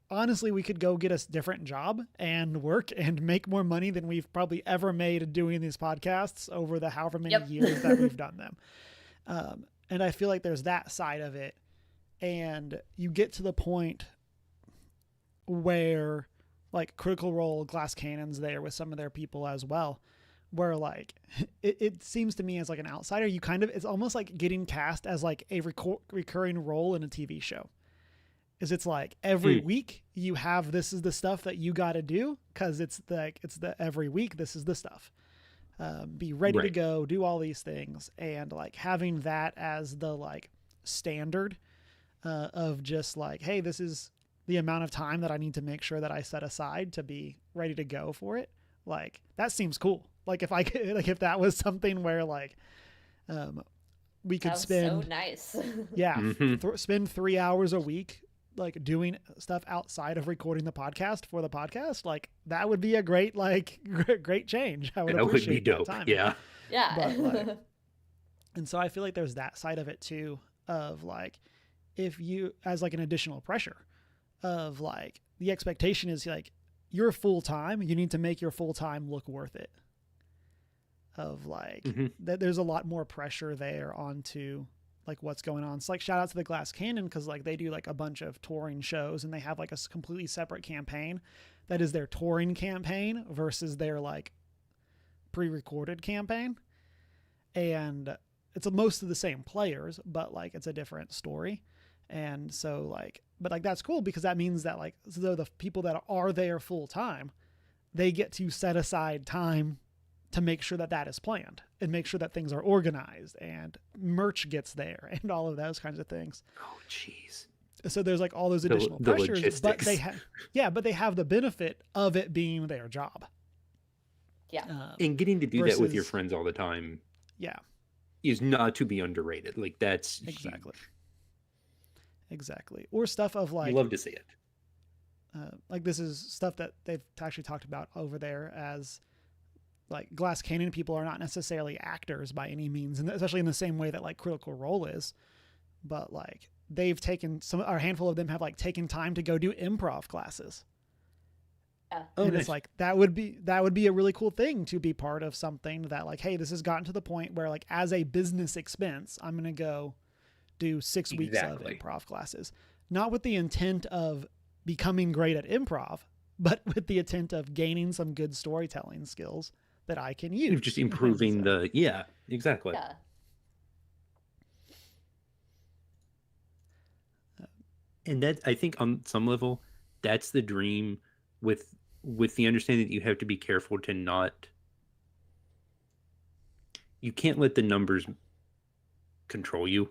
[SPEAKER 1] honestly, we could go get a different job and work and make more money than we've probably ever made doing these podcasts over the however many years that we've done them. And I feel like there's that side of it. And you get to the point where Critical Role, Glass Cannon's there with some of their people as well, where like it seems to me as like an outsider, you kind of, it's almost like getting cast as like a recurring role in a TV show. Is it's like every week you have, this is the stuff that you got to do, because it's the every week this is the stuff. Be ready to go, do all these things, and like having that as the like standard of just like, hey, this is the amount of time that I need to make sure that I set aside to be ready to go for it. Like that seems cool. Like if I could, like if that was something where like we could spend
[SPEAKER 2] so nice.
[SPEAKER 1] spend 3 hours a week like doing stuff outside of recording the podcast for the podcast, like that would be a great great change. I would appreciate
[SPEAKER 3] that would be dope.
[SPEAKER 1] Time.
[SPEAKER 2] Yeah.
[SPEAKER 1] But, like, and so I feel like there's that side of it too, of like if you, as like an additional pressure of like the expectation is like you're full time, you need to make your full time look worth it. Of like that there's a lot more pressure there onto like what's going on. It's like shout out to the Glass Cannon, because like they do like a bunch of touring shows and they have like a completely separate campaign that is their touring campaign versus their like pre-recorded campaign, and it's most of the same players, but like it's a different story. And so like, but like that's cool because that means that like, so the people that are there full time, they get to set aside time to make sure that that is planned and make sure that things are organized and merch gets there and all of those kinds of things.
[SPEAKER 3] Oh, jeez.
[SPEAKER 1] So there's like all those additional pressures,
[SPEAKER 3] logistics.
[SPEAKER 1] but they have the benefit of it being their job.
[SPEAKER 2] Yeah.
[SPEAKER 3] And getting to do that with your friends all the time.
[SPEAKER 1] Yeah.
[SPEAKER 3] Is not to be underrated. Like that's
[SPEAKER 1] exactly.
[SPEAKER 3] Huge.
[SPEAKER 1] Exactly. Or stuff of like,
[SPEAKER 3] you love to see it.
[SPEAKER 1] Like this is stuff that they've actually talked about over there as like Glass Cannon people are not necessarily actors by any means, and especially in the same way that like Critical Role is, but like they've taken a handful of them have like taken time to go do improv classes.
[SPEAKER 2] Yeah.
[SPEAKER 1] And it's like that would be a really cool thing to be part of something that like, hey, this has gotten to the point where like as a business expense, I'm going to go do 6 weeks of improv classes, not with the intent of becoming great at improv, but with the intent of gaining some good storytelling skills that I can use.
[SPEAKER 3] Just improving exactly.
[SPEAKER 2] Yeah.
[SPEAKER 3] And that, I think on some level, that's the dream with the understanding that you have to be careful to not, you can't let the numbers control you.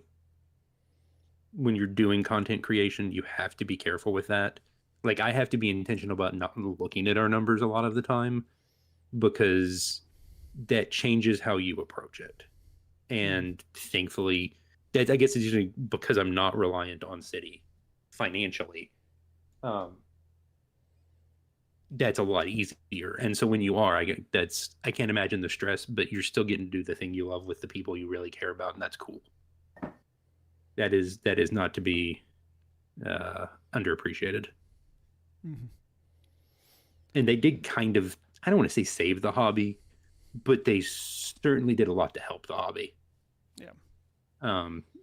[SPEAKER 3] When you're doing content creation, you have to be careful with that. Like I have to be intentional about not looking at our numbers a lot of the time, because that changes how you approach it. And thankfully, that I guess it's usually because I'm not reliant on City financially. That's a lot easier. And so when you are, I can't imagine the stress, but you're still getting to do the thing you love with the people you really care about, and that's cool. That is not to be underappreciated.
[SPEAKER 1] Mm-hmm.
[SPEAKER 3] And they did kind of, I don't want to say save the hobby, but they certainly did a lot to help the hobby.
[SPEAKER 1] Yeah.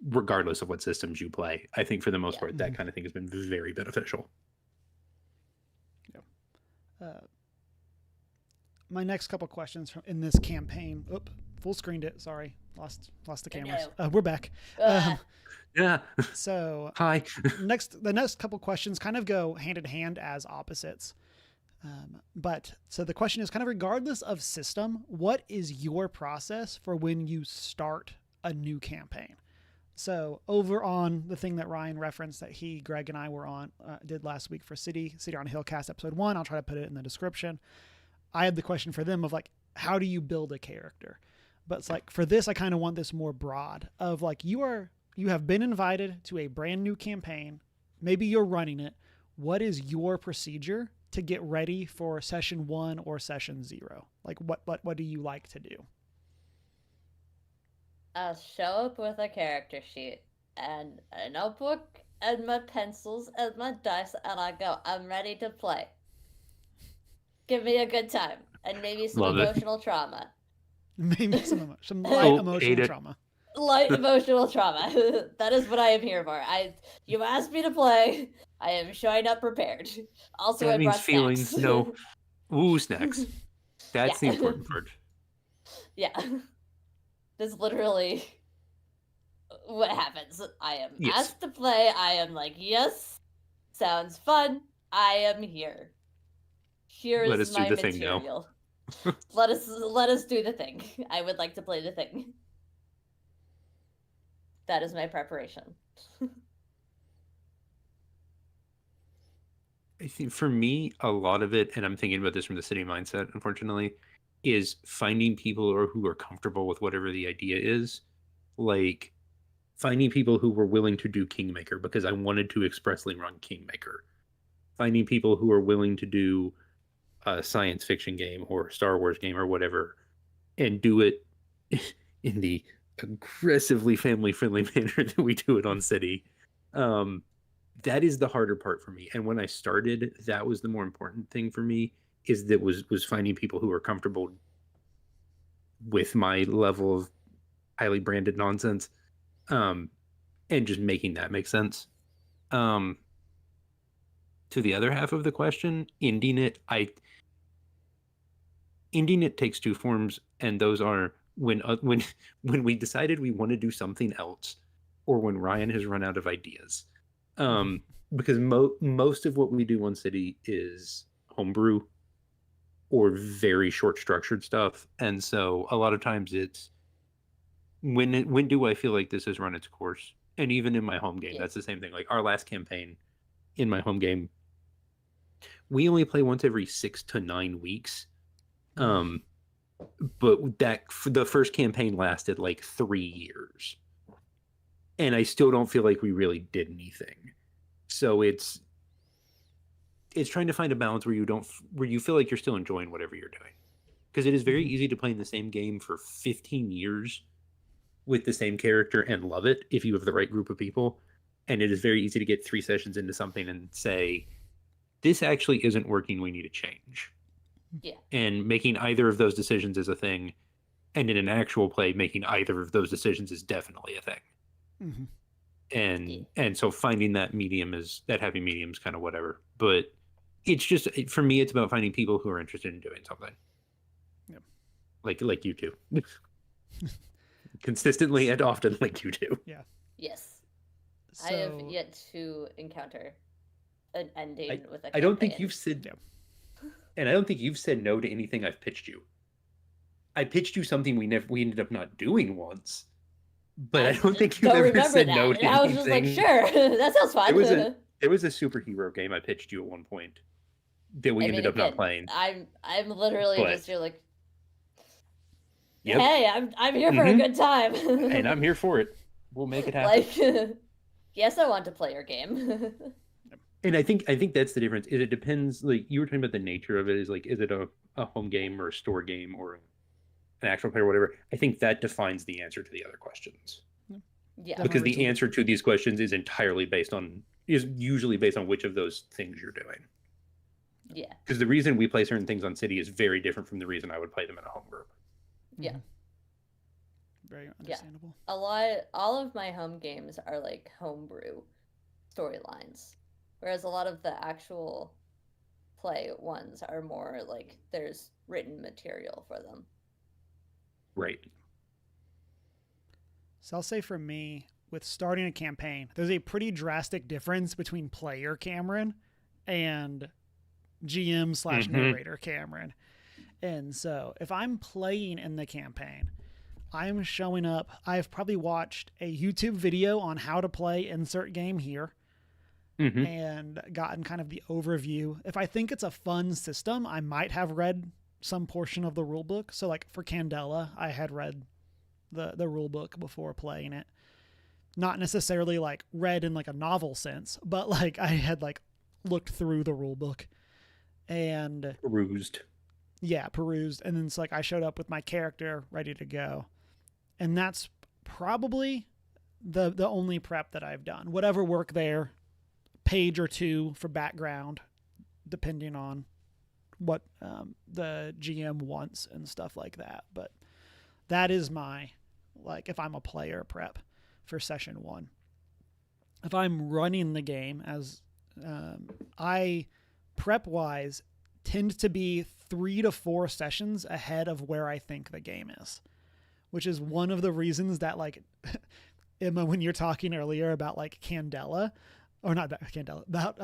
[SPEAKER 3] Regardless of what systems you play, I think for the most part, that kind of thing has been very beneficial.
[SPEAKER 1] Yeah. My next couple questions in this campaign. Full screened it. Sorry, lost the cameras. We're back.
[SPEAKER 3] Yeah.
[SPEAKER 1] So
[SPEAKER 3] hi.
[SPEAKER 1] the next couple questions kind of go hand in hand as opposites. But so the question is kind of regardless of system, what is your process for when you start a new campaign? So over on the thing that Ryan referenced that Greg and I were on, did last week for City on a Hill Cast episode 1, I'll try to put it in the description. I had the question for them of like, how do you build a character? But it's like, for this, I kind of want this more broad of like, you have been invited to a brand new campaign. Maybe you're running it. What is your procedure to get ready for session 1 or session 0? Like what do you like to do?
[SPEAKER 2] I'll show up with a character sheet and a notebook and my pencils and my dice, and I go, I'm ready to play. Give me a good time and maybe some emotional trauma.
[SPEAKER 1] Maybe some light emotional trauma.
[SPEAKER 2] Light emotional trauma. That is what I am here for. You asked me to play. I am showing up prepared. Also,
[SPEAKER 3] that
[SPEAKER 2] I
[SPEAKER 3] means
[SPEAKER 2] brought
[SPEAKER 3] feeling
[SPEAKER 2] snacks.
[SPEAKER 3] no. Ooh, snacks. That's the important part.
[SPEAKER 2] Yeah. That's literally what happens. I am
[SPEAKER 3] Yes.
[SPEAKER 2] asked to play. I am like, yes, sounds fun. I am here. Here
[SPEAKER 3] Let
[SPEAKER 2] is
[SPEAKER 3] us do
[SPEAKER 2] my
[SPEAKER 3] the thing now.
[SPEAKER 2] material. Let us do the thing. I would like to play the thing. That is my preparation.
[SPEAKER 3] I think for me, a lot of it, and I'm thinking about this from the city mindset, unfortunately, is finding people who are comfortable with whatever the idea is. Like finding people who were willing to do Kingmaker because I wanted to expressly run Kingmaker. Finding people who are willing to do a science fiction game or Star Wars game or whatever and do it in the aggressively family friendly manner that we do it on City. That is the harder part for me. And when I started, that was the more important thing for me is that was finding people who are comfortable with my level of highly branded nonsense. And just making that make sense. To the other half of the question, indieing it takes two forms, and those are when we decided we want to do something else, or when Ryan has run out of ideas. Because most of what we do on City is homebrew or very short structured stuff, and so a lot of times it's when do I feel like this has run its course? And even in my home game,
[SPEAKER 2] Yeah.
[SPEAKER 3] that's the same thing. Like our last campaign in my home game, we only play once every 6 to 9 weeks. But the first campaign lasted like 3 years. And I still don't feel like we really did anything. So it's trying to find a balance where you feel like you're still enjoying whatever you're doing. Because it is very easy to play in the same game for 15 years with the same character and love it if you have the right group of people. And it is very easy to get 3 sessions into something and say, this actually isn't working, we need to change.
[SPEAKER 2] Yeah.
[SPEAKER 3] And making either of those decisions is a thing. And in an actual play, making either of those decisions is definitely a thing. And so finding that happy medium is kind of whatever. But it's just, for me, it's about finding people who are interested in doing something.
[SPEAKER 1] Yep.
[SPEAKER 3] Like you two. Consistently and often like you do.
[SPEAKER 1] Yeah.
[SPEAKER 2] Yes.
[SPEAKER 1] So,
[SPEAKER 2] I have yet to encounter an ending with a campaign.
[SPEAKER 3] I don't think you've said, and I don't think you've said no to anything I've pitched you. I pitched you something we ended up not doing once, but I don't think you've ever said no to anything.
[SPEAKER 2] I was just like, sure, that sounds fun.
[SPEAKER 3] There was a superhero game I pitched you at one point that we ended up not playing.
[SPEAKER 2] I'm literally just you're like,
[SPEAKER 3] yep.
[SPEAKER 2] Hey, I'm here for a good time,
[SPEAKER 3] and I'm here for it. We'll make it happen.
[SPEAKER 2] Like, yes, I want to play your game.
[SPEAKER 3] And I think that's the difference. It depends. Like you were talking about the nature of it. Is it a home game or a store game or an actual player or whatever? I think that defines the answer to the other questions.
[SPEAKER 2] Yeah.
[SPEAKER 3] Because the answer to these questions is usually based on which of those things you're doing.
[SPEAKER 2] Yeah.
[SPEAKER 3] Because the reason we play certain things on City is very different from the reason I would play them in a home group.
[SPEAKER 2] Yeah.
[SPEAKER 1] Very understandable.
[SPEAKER 2] Yeah. All of my home games are like homebrew storylines, whereas a lot of the actual play ones are more like there's written material for them.
[SPEAKER 3] Right.
[SPEAKER 1] So I'll say for me, with starting a campaign, there's a pretty drastic difference between player Cameron and GM/narrator Cameron. And so if I'm playing in the campaign, I'm showing up. I've probably watched a YouTube video on how to play insert game here and gotten kind of the overview. If I think it's a fun system, I might have read some portion of the rule book. So like for Candela, I had read the rule book before playing it. Not necessarily like read in like a novel sense, but like I had like looked through the rule book and
[SPEAKER 3] perused.
[SPEAKER 1] And then it's like I showed up with my character ready to go. And that's probably the only prep that I've done. Whatever work there, page or two for background, depending on what the GM wants and stuff like that. But that is my, like, if I'm a player, prep for session 1. If I'm running the game, as I prep-wise tend to be 3 to 4 sessions ahead of where I think the game is, which is one of the reasons that like Emma, when you're talking earlier about like Candela, or not that Candela, about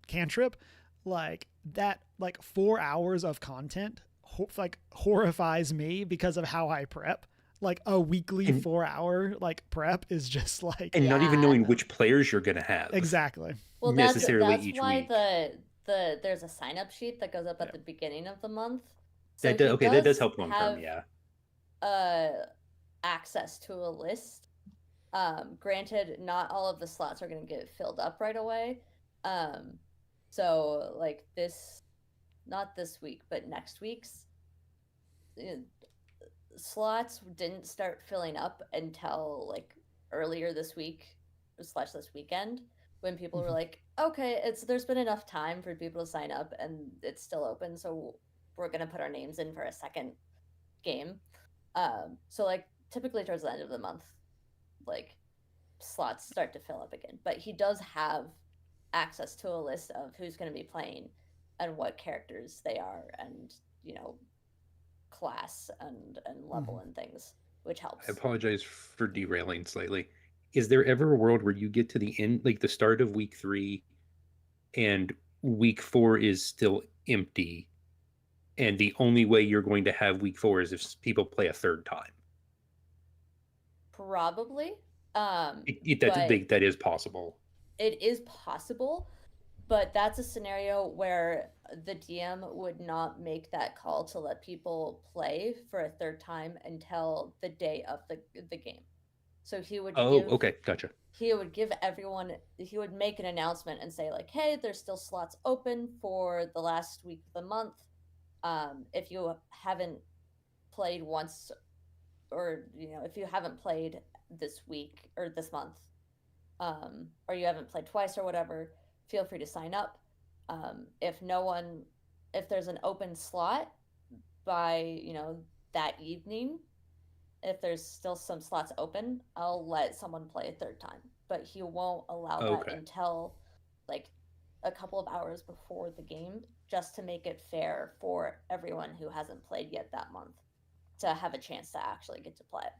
[SPEAKER 1] Cantrip, like that, like 4 hours of content like horrifies me because of how I prep. Like a weekly 4-hour like prep is just like,
[SPEAKER 3] and not even knowing
[SPEAKER 2] Yeah.
[SPEAKER 3] which players you're gonna have.
[SPEAKER 1] exactly.
[SPEAKER 2] Well,
[SPEAKER 3] necessarily
[SPEAKER 2] that's
[SPEAKER 3] each
[SPEAKER 2] why
[SPEAKER 3] week.
[SPEAKER 2] there's a sign up sheet that goes up at the beginning of the month.
[SPEAKER 3] That
[SPEAKER 2] he
[SPEAKER 3] that does help long term.
[SPEAKER 2] have,
[SPEAKER 3] Yeah.
[SPEAKER 2] access to a list. Granted, not all of the slots are going to get filled up right away. So like not this week, but next week's slots didn't start filling up until like earlier this week / this weekend, when people were like, okay, there's been enough time for people to sign up and it's still open, so we're gonna put our names in for a second game. So like typically towards the end of the month, like slots start to fill up again. But he does have access to a list of who's going to be playing and what characters they are, and class and level and things, which helps.
[SPEAKER 3] I apologize for derailing slightly. Is there ever a world where you get to the end, like the start of week 3, and week 4 is still empty, and the only way you're going to have week 4 is if people play a third time?
[SPEAKER 2] Probably.
[SPEAKER 3] That is possible.
[SPEAKER 2] It is possible, but that's a scenario where the DM would not make that call to let people play for a third time until the day of the game. So he would
[SPEAKER 3] okay, gotcha.
[SPEAKER 2] He would give everyone, he would make an announcement and say like, hey, there's still slots open for the last week of the month. If you haven't played once, or if you haven't played this week or this month, or you haven't played twice or whatever, feel free to sign up. If there's an open slot by that evening, if there's still some slots open, I'll let someone play a third time, but he won't allow that until like a couple of hours before the game, just to make it fair for everyone who hasn't played yet that month to have a chance to actually get to play it.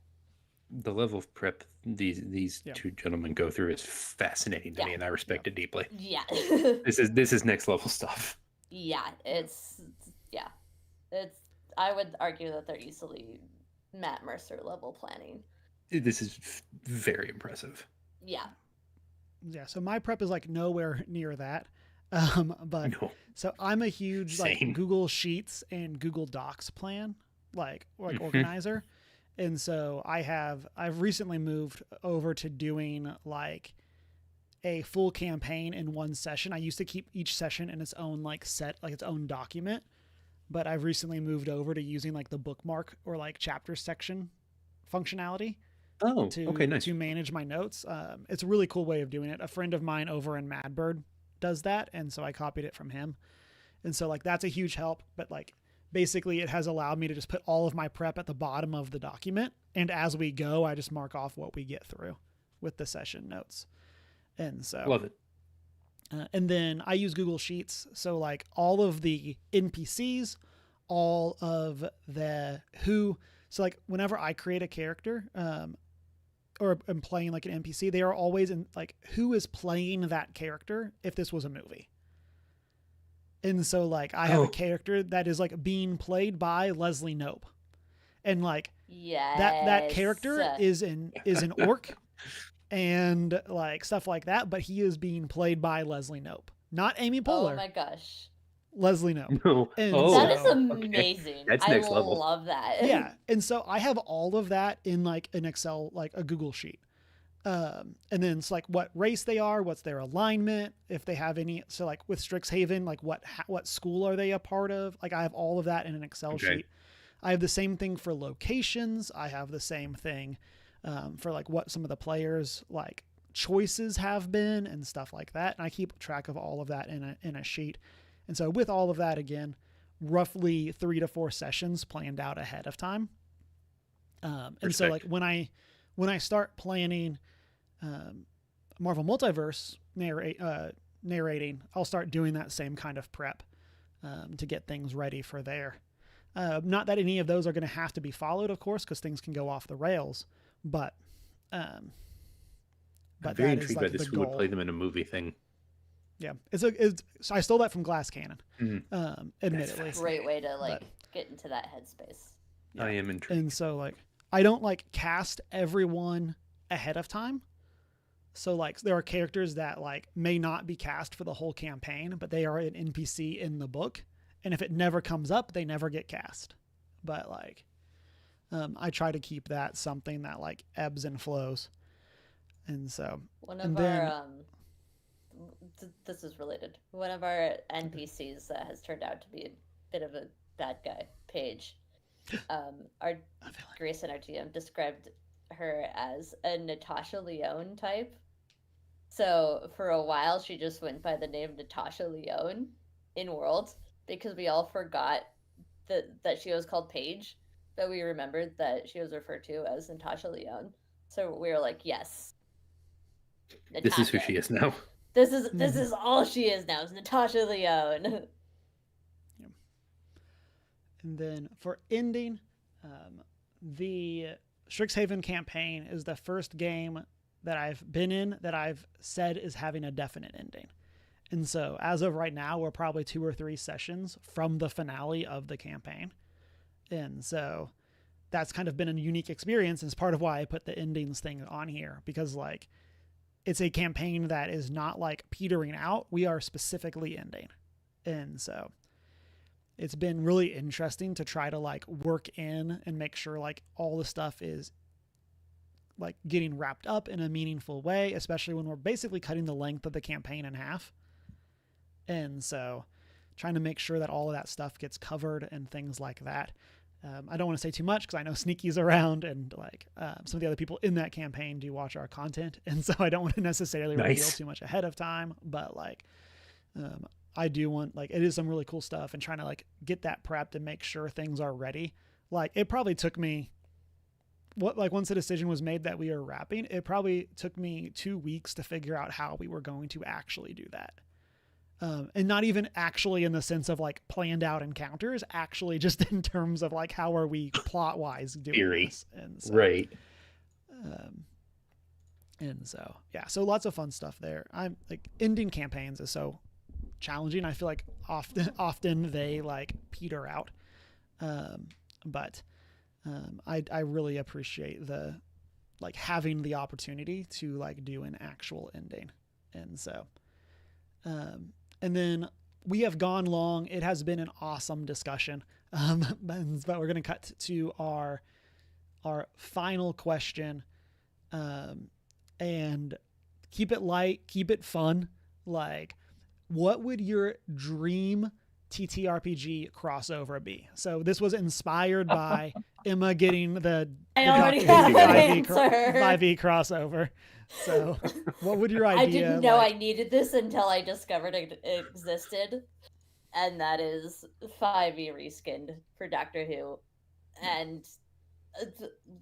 [SPEAKER 3] The level of prep these two gentlemen go through is fascinating to me, and I respect it deeply.
[SPEAKER 2] Yeah.
[SPEAKER 3] This is next level stuff.
[SPEAKER 2] Yeah, it's I would argue that they're easily Matt Mercer level planning.
[SPEAKER 3] This is very impressive.
[SPEAKER 2] Yeah.
[SPEAKER 1] Yeah, so my prep is like nowhere near that. But
[SPEAKER 3] No.
[SPEAKER 1] So I'm a huge like Google Sheets and Google Docs plan, like organizer. And so I've recently moved over to doing like a full campaign in one session. I used to keep each session in its own like set, like its own document, but I've recently moved over to using like the bookmark or like chapter section functionality.
[SPEAKER 3] Okay, nice.
[SPEAKER 1] To manage my notes. It's a really cool way of doing it. A friend of mine over in Madbird does that, and so I copied it from him. And so like that's a huge help, but like basically it has allowed me to just put all of my prep at the bottom of the document, and as we go I just mark off what we get through with the session notes. And so
[SPEAKER 3] love it.
[SPEAKER 1] And then I use Google Sheets, so like all of the NPCs, all of the so like whenever I create a character or I'm playing like an NPC, they are always in like who is playing that character if this was a movie. And so like I have a character that is like being played by Leslie Knope. And like that character is an orc and like stuff like that, but he is being played by Leslie Knope, not Amy Poehler.
[SPEAKER 2] Oh my gosh.
[SPEAKER 1] Leslie Knope.
[SPEAKER 3] No.
[SPEAKER 2] That is amazing.
[SPEAKER 3] Okay. That's next level.
[SPEAKER 2] I love that.
[SPEAKER 1] Yeah. And so I have all of that in like an Excel, like a Google sheet. And then it's like what race they are, what's their alignment, if they have any. So like with Strixhaven, like what school are they a part of? Like I have all of that in an Excel sheet. I have the same thing for locations. I have the same thing for like what some of the players like choices have been and stuff like that. And I keep track of all of that in a sheet. And so with all of that, again, roughly 3 to 4 sessions planned out ahead of time. And so like when I start planning Marvel Multiverse narrating, I'll start doing that same kind of prep. to get things ready for there. Not that any of those are going to have to be followed, of course, because things can go off the rails, but
[SPEAKER 3] I'm very intrigued by this. Who would play them in a movie thing?
[SPEAKER 1] Yeah, I stole that from Glass Cannon. Admittedly,
[SPEAKER 2] great way to get into that headspace.
[SPEAKER 3] Yeah. I am intrigued.
[SPEAKER 1] And so I don't cast everyone ahead of time. So there are characters that may not be cast for the whole campaign, but they are an NPC in the book. And if it never comes up, they never get cast. But I try to keep that something that ebbs and flows. And so
[SPEAKER 2] this is related. One of our NPCs that has turned out to be a bit of a bad guy, Paige. Our Grace and our GM described her as a Natasha Lyonne type. So for a while, she just went by the name Natasha Lyonne in Worlds because we all forgot that she was called Paige, but we remembered that she was referred to as Natasha Lyonne. So we were like, yes, Natasha.
[SPEAKER 3] This is who she is now.
[SPEAKER 2] This is all she is now. Is Natasha Lyonne.
[SPEAKER 1] Yeah. And then for ending, the Strixhaven campaign is the first game that I've been in that I've said is having a definite ending. And so as of right now, we're probably 2 or 3 sessions from the finale of the campaign. And so that's kind of been a unique experience. And it's part of why I put the endings thing on here, because it's a campaign that is not petering out. We are specifically ending. And so it's been really interesting to try to work in and make sure all the stuff is getting wrapped up in a meaningful way, especially when we're basically cutting the length of the campaign in half. And so trying to make sure that all of that stuff gets covered and things like that. I don't want to say too much because I know Sneaky's around and some of the other people in that campaign do watch our content. And so I don't want to necessarily reveal too much ahead of time, but I do want, it is some really cool stuff, and trying to get that prepped and make sure things are ready. It probably took me once the decision was made that we are wrapping, it probably took me 2 weeks to figure out how we were going to actually do that. And not even actually in the sense of planned out encounters, actually just in terms of how are we plot wise doing this. And so,
[SPEAKER 3] right.
[SPEAKER 1] And so, yeah, so lots of fun stuff there. I'm ending campaigns is so challenging. I feel often they peter out. But I really appreciate the having the opportunity to do an actual ending. And so, and then we have gone long. It has been an awesome discussion. But we're going to cut to our final question, and keep it light, keep it fun. What would your dream TTRPG crossover be? So this was inspired by Emma getting the
[SPEAKER 4] I already have an answer.
[SPEAKER 1] 5e crossover. So what would your idea?
[SPEAKER 2] I didn't know I needed this until I discovered it existed, and that is 5e reskinned for Doctor Who. And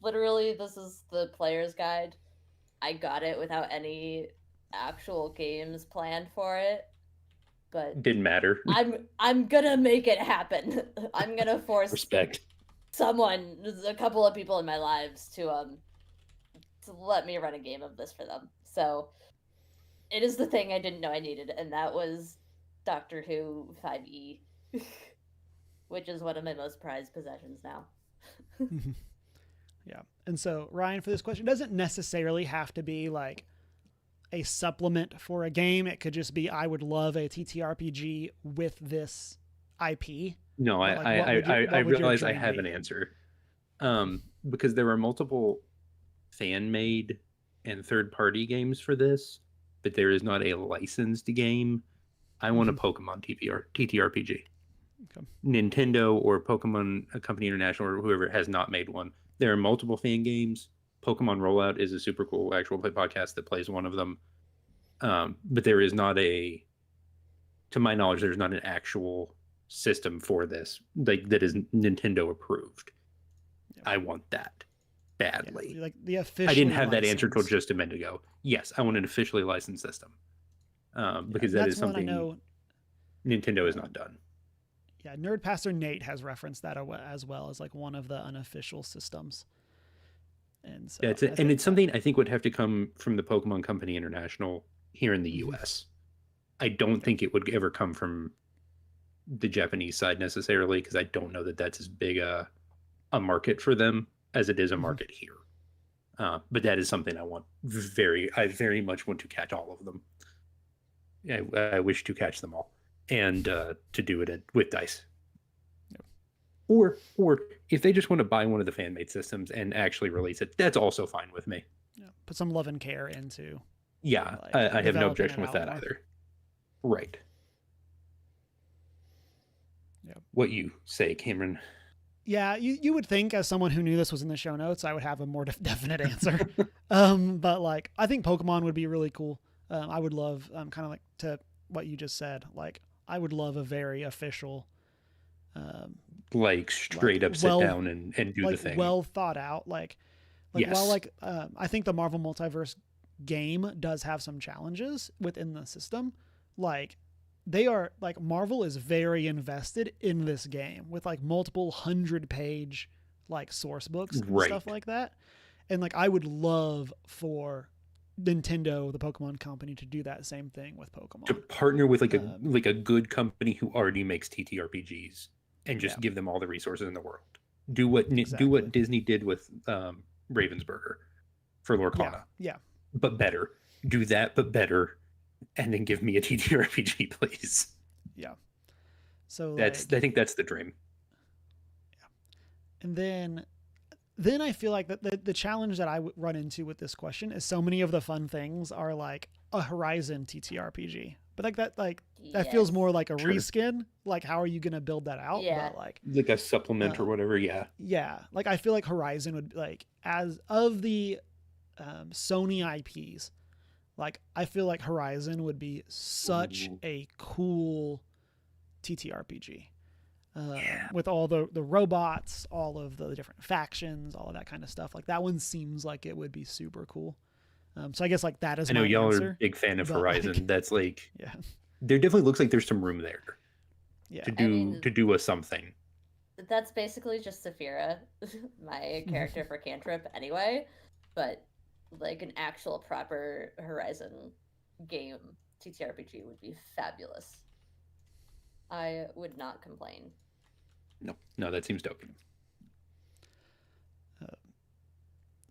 [SPEAKER 2] literally, this is the player's guide. I got it without any actual games planned for it, but
[SPEAKER 3] didn't matter.
[SPEAKER 2] I'm gonna make it happen. I'm gonna force
[SPEAKER 3] respect
[SPEAKER 2] a couple of people in my lives to let me run a game of this for them. So it is the thing I didn't know I needed, and that was Doctor Who 5e, which is one of my most prized possessions now.
[SPEAKER 1] Yeah. And so Ryan, for this question, it doesn't necessarily have to be a supplement for a game. It could just be, I would love a TTRPG with this IP.
[SPEAKER 3] No, I realize I have an answer. Because there are multiple fan-made and third-party games for this, but there is not a licensed game. I want a Pokemon TTRPG. Okay. Nintendo or Pokemon Company International or whoever has not made one. There are multiple fan games. Pokemon Rollout is a super cool actual play podcast that plays one of them. But there is not to my knowledge, there's not an actual system for this that is Nintendo approved. Yeah. I want that badly.
[SPEAKER 1] Yeah, the official.
[SPEAKER 3] I didn't have that answer till just a minute ago. Yes, I want an officially licensed system. Because that is something I know Nintendo has not done.
[SPEAKER 1] Yeah, Nerdpaster Nate has referenced that as well as like one of the unofficial systems. And so
[SPEAKER 3] That's it. And it's something I think would have to come from the Pokemon Company International here in the US. I don't think it would ever come from the Japanese side necessarily, because I don't know that that's as big a market for them as it is a market here. But that is something I very much want to catch all of them. I wish to catch them all, and to do it with dice.
[SPEAKER 1] Yep.
[SPEAKER 3] Or if they just want to buy one of the fan-made systems and actually release it, that's also fine with me.
[SPEAKER 1] Yeah, put some love and care into.
[SPEAKER 3] Yeah,
[SPEAKER 1] like,
[SPEAKER 3] I have no
[SPEAKER 1] developing
[SPEAKER 3] objection
[SPEAKER 1] it
[SPEAKER 3] with
[SPEAKER 1] out
[SPEAKER 3] that
[SPEAKER 1] more.
[SPEAKER 3] either. Right.
[SPEAKER 1] Yep.
[SPEAKER 3] What you say, Cameron?
[SPEAKER 1] Yeah, you would think as someone who knew this was in the show notes, I would have a more definite answer. But like, I think Pokemon would be really cool. I would love, kind of like to what you just said. Like, I would love a very official,
[SPEAKER 3] Like straight up sit down and do
[SPEAKER 1] like
[SPEAKER 3] the thing.
[SPEAKER 1] well thought out. Like
[SPEAKER 3] Yes.
[SPEAKER 1] while like I think the Marvel Multiverse game does have some challenges within the system. Like, they are like, Marvel is very invested in this game with like multiple 100-page like source books and
[SPEAKER 3] Right.
[SPEAKER 1] stuff like that. And like, I would love for Nintendo, the Pokemon company, to do that same thing with Pokemon.
[SPEAKER 3] To partner with like a good company who already makes TTRPGs and just give them all the resources in the world. Do what Disney did with Ravensburger for Lorcana.
[SPEAKER 1] Yeah.
[SPEAKER 3] But better. Do that, but better. And then give me a TTRPG, please.
[SPEAKER 1] Yeah. So
[SPEAKER 3] I think that's the dream.
[SPEAKER 1] Yeah. And then I feel like that the challenge that I run into with this question is so many of the fun things are like a Horizon TTRPG, but that feels more like a reskin. Like, how are you going to build that out?
[SPEAKER 2] Yeah.
[SPEAKER 1] But
[SPEAKER 3] like a supplement or whatever. Yeah.
[SPEAKER 1] Yeah. Like, I feel like Horizon would, like, as of the Sony IPs, like, I feel like Horizon would be such a cool TTRPG. With all the robots, all of the different factions, all of that kind of stuff. Like, that one seems like it would be super cool. So I guess like that is
[SPEAKER 3] I know
[SPEAKER 1] my
[SPEAKER 3] y'all
[SPEAKER 1] answer,
[SPEAKER 3] are a big fan of
[SPEAKER 1] but,
[SPEAKER 3] Horizon.
[SPEAKER 1] like,
[SPEAKER 3] That's like,
[SPEAKER 1] yeah,
[SPEAKER 3] there definitely looks like there's some room there
[SPEAKER 1] yeah.
[SPEAKER 3] to do a something.
[SPEAKER 2] That's basically just Saphira, my character for Cantrip anyway, but like an actual proper Horizon game TTRPG would be fabulous. I would not complain.
[SPEAKER 3] No, that seems dope.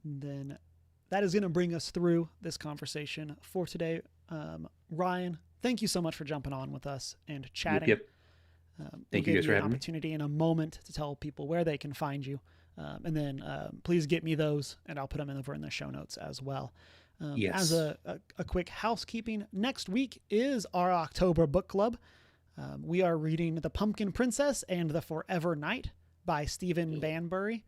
[SPEAKER 1] Then that is going to bring us through this conversation for today. Ryan, thank you so much for jumping on with us and chatting.
[SPEAKER 3] Yep. Thank you guys for having me.
[SPEAKER 1] Opportunity in a moment to tell people where they can find you. And then please get me those, and I'll put them over in the show notes as well.
[SPEAKER 3] Yes.
[SPEAKER 1] As a quick housekeeping, next week is our October book club. We are reading The Pumpkin Princess and the Forever Knight by Stephen Banbury.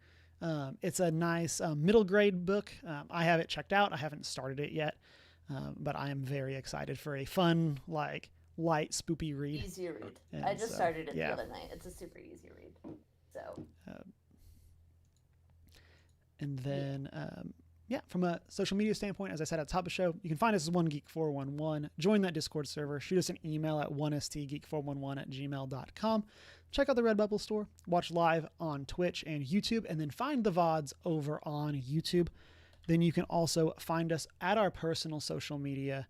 [SPEAKER 1] It's a nice middle grade book. I have it checked out. I haven't started it yet, but I am very excited for a fun, like, light, spoopy read.
[SPEAKER 2] Easy read.
[SPEAKER 1] And
[SPEAKER 2] I just started it
[SPEAKER 1] yeah.
[SPEAKER 2] the other night. It's a super easy read. So.
[SPEAKER 1] And then, from a social media standpoint, as I said at the top of the show, you can find us as OneGeek411. Join that Discord server. Shoot us an email at 1stgeek411@gmail.com. Check out the Redbubble store. Watch live on Twitch and YouTube, and then find the VODs over on YouTube. Then you can also find us at our personal social media.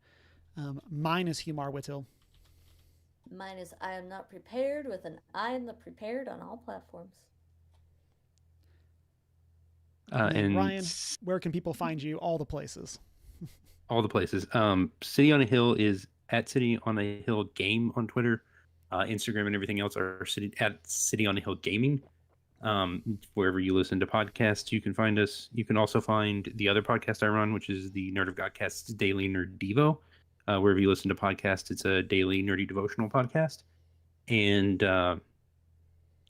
[SPEAKER 1] Mine is Humar Whittle.
[SPEAKER 2] Mine is I am not prepared with an I am not prepared on all platforms.
[SPEAKER 1] And Ryan, where can people find you? All the places.
[SPEAKER 3] All the places. City on a Hill is at City on a Hill Game on Twitter. Instagram and everything else are at City on a Hill Gaming. Wherever you listen to podcasts, you can find us. You can also find the other podcast I run, which is the Nerd of Godcast's Daily Nerd Devo. Wherever you listen to podcasts, it's a daily nerdy devotional podcast. And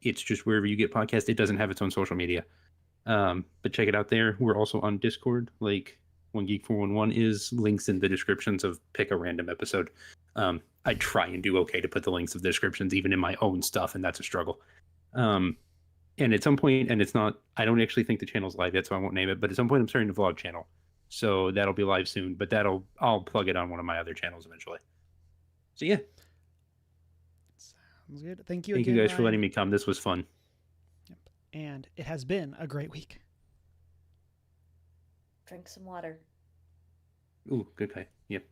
[SPEAKER 3] it's just wherever you get podcasts. It doesn't have its own social media. But check it out there. We're also on Discord, like OneGeek411 is. Links in the descriptions of pick a random episode. I try and do okay to put the links of the descriptions even in my own stuff, and that's a struggle. And at some point, and it's not, I don't actually think the channel's live yet, so I won't name it, but at some point I'm starting a vlog channel. So that'll be live soon, but I'll plug it on one of my other channels eventually. So yeah.
[SPEAKER 1] Sounds good. Thank you
[SPEAKER 3] Thank
[SPEAKER 1] again,
[SPEAKER 3] you guys for
[SPEAKER 1] Ryan.
[SPEAKER 3] letting me come. This was fun.
[SPEAKER 1] And it has been a great week.
[SPEAKER 2] Drink some water.
[SPEAKER 3] Ooh, good guy. Yep.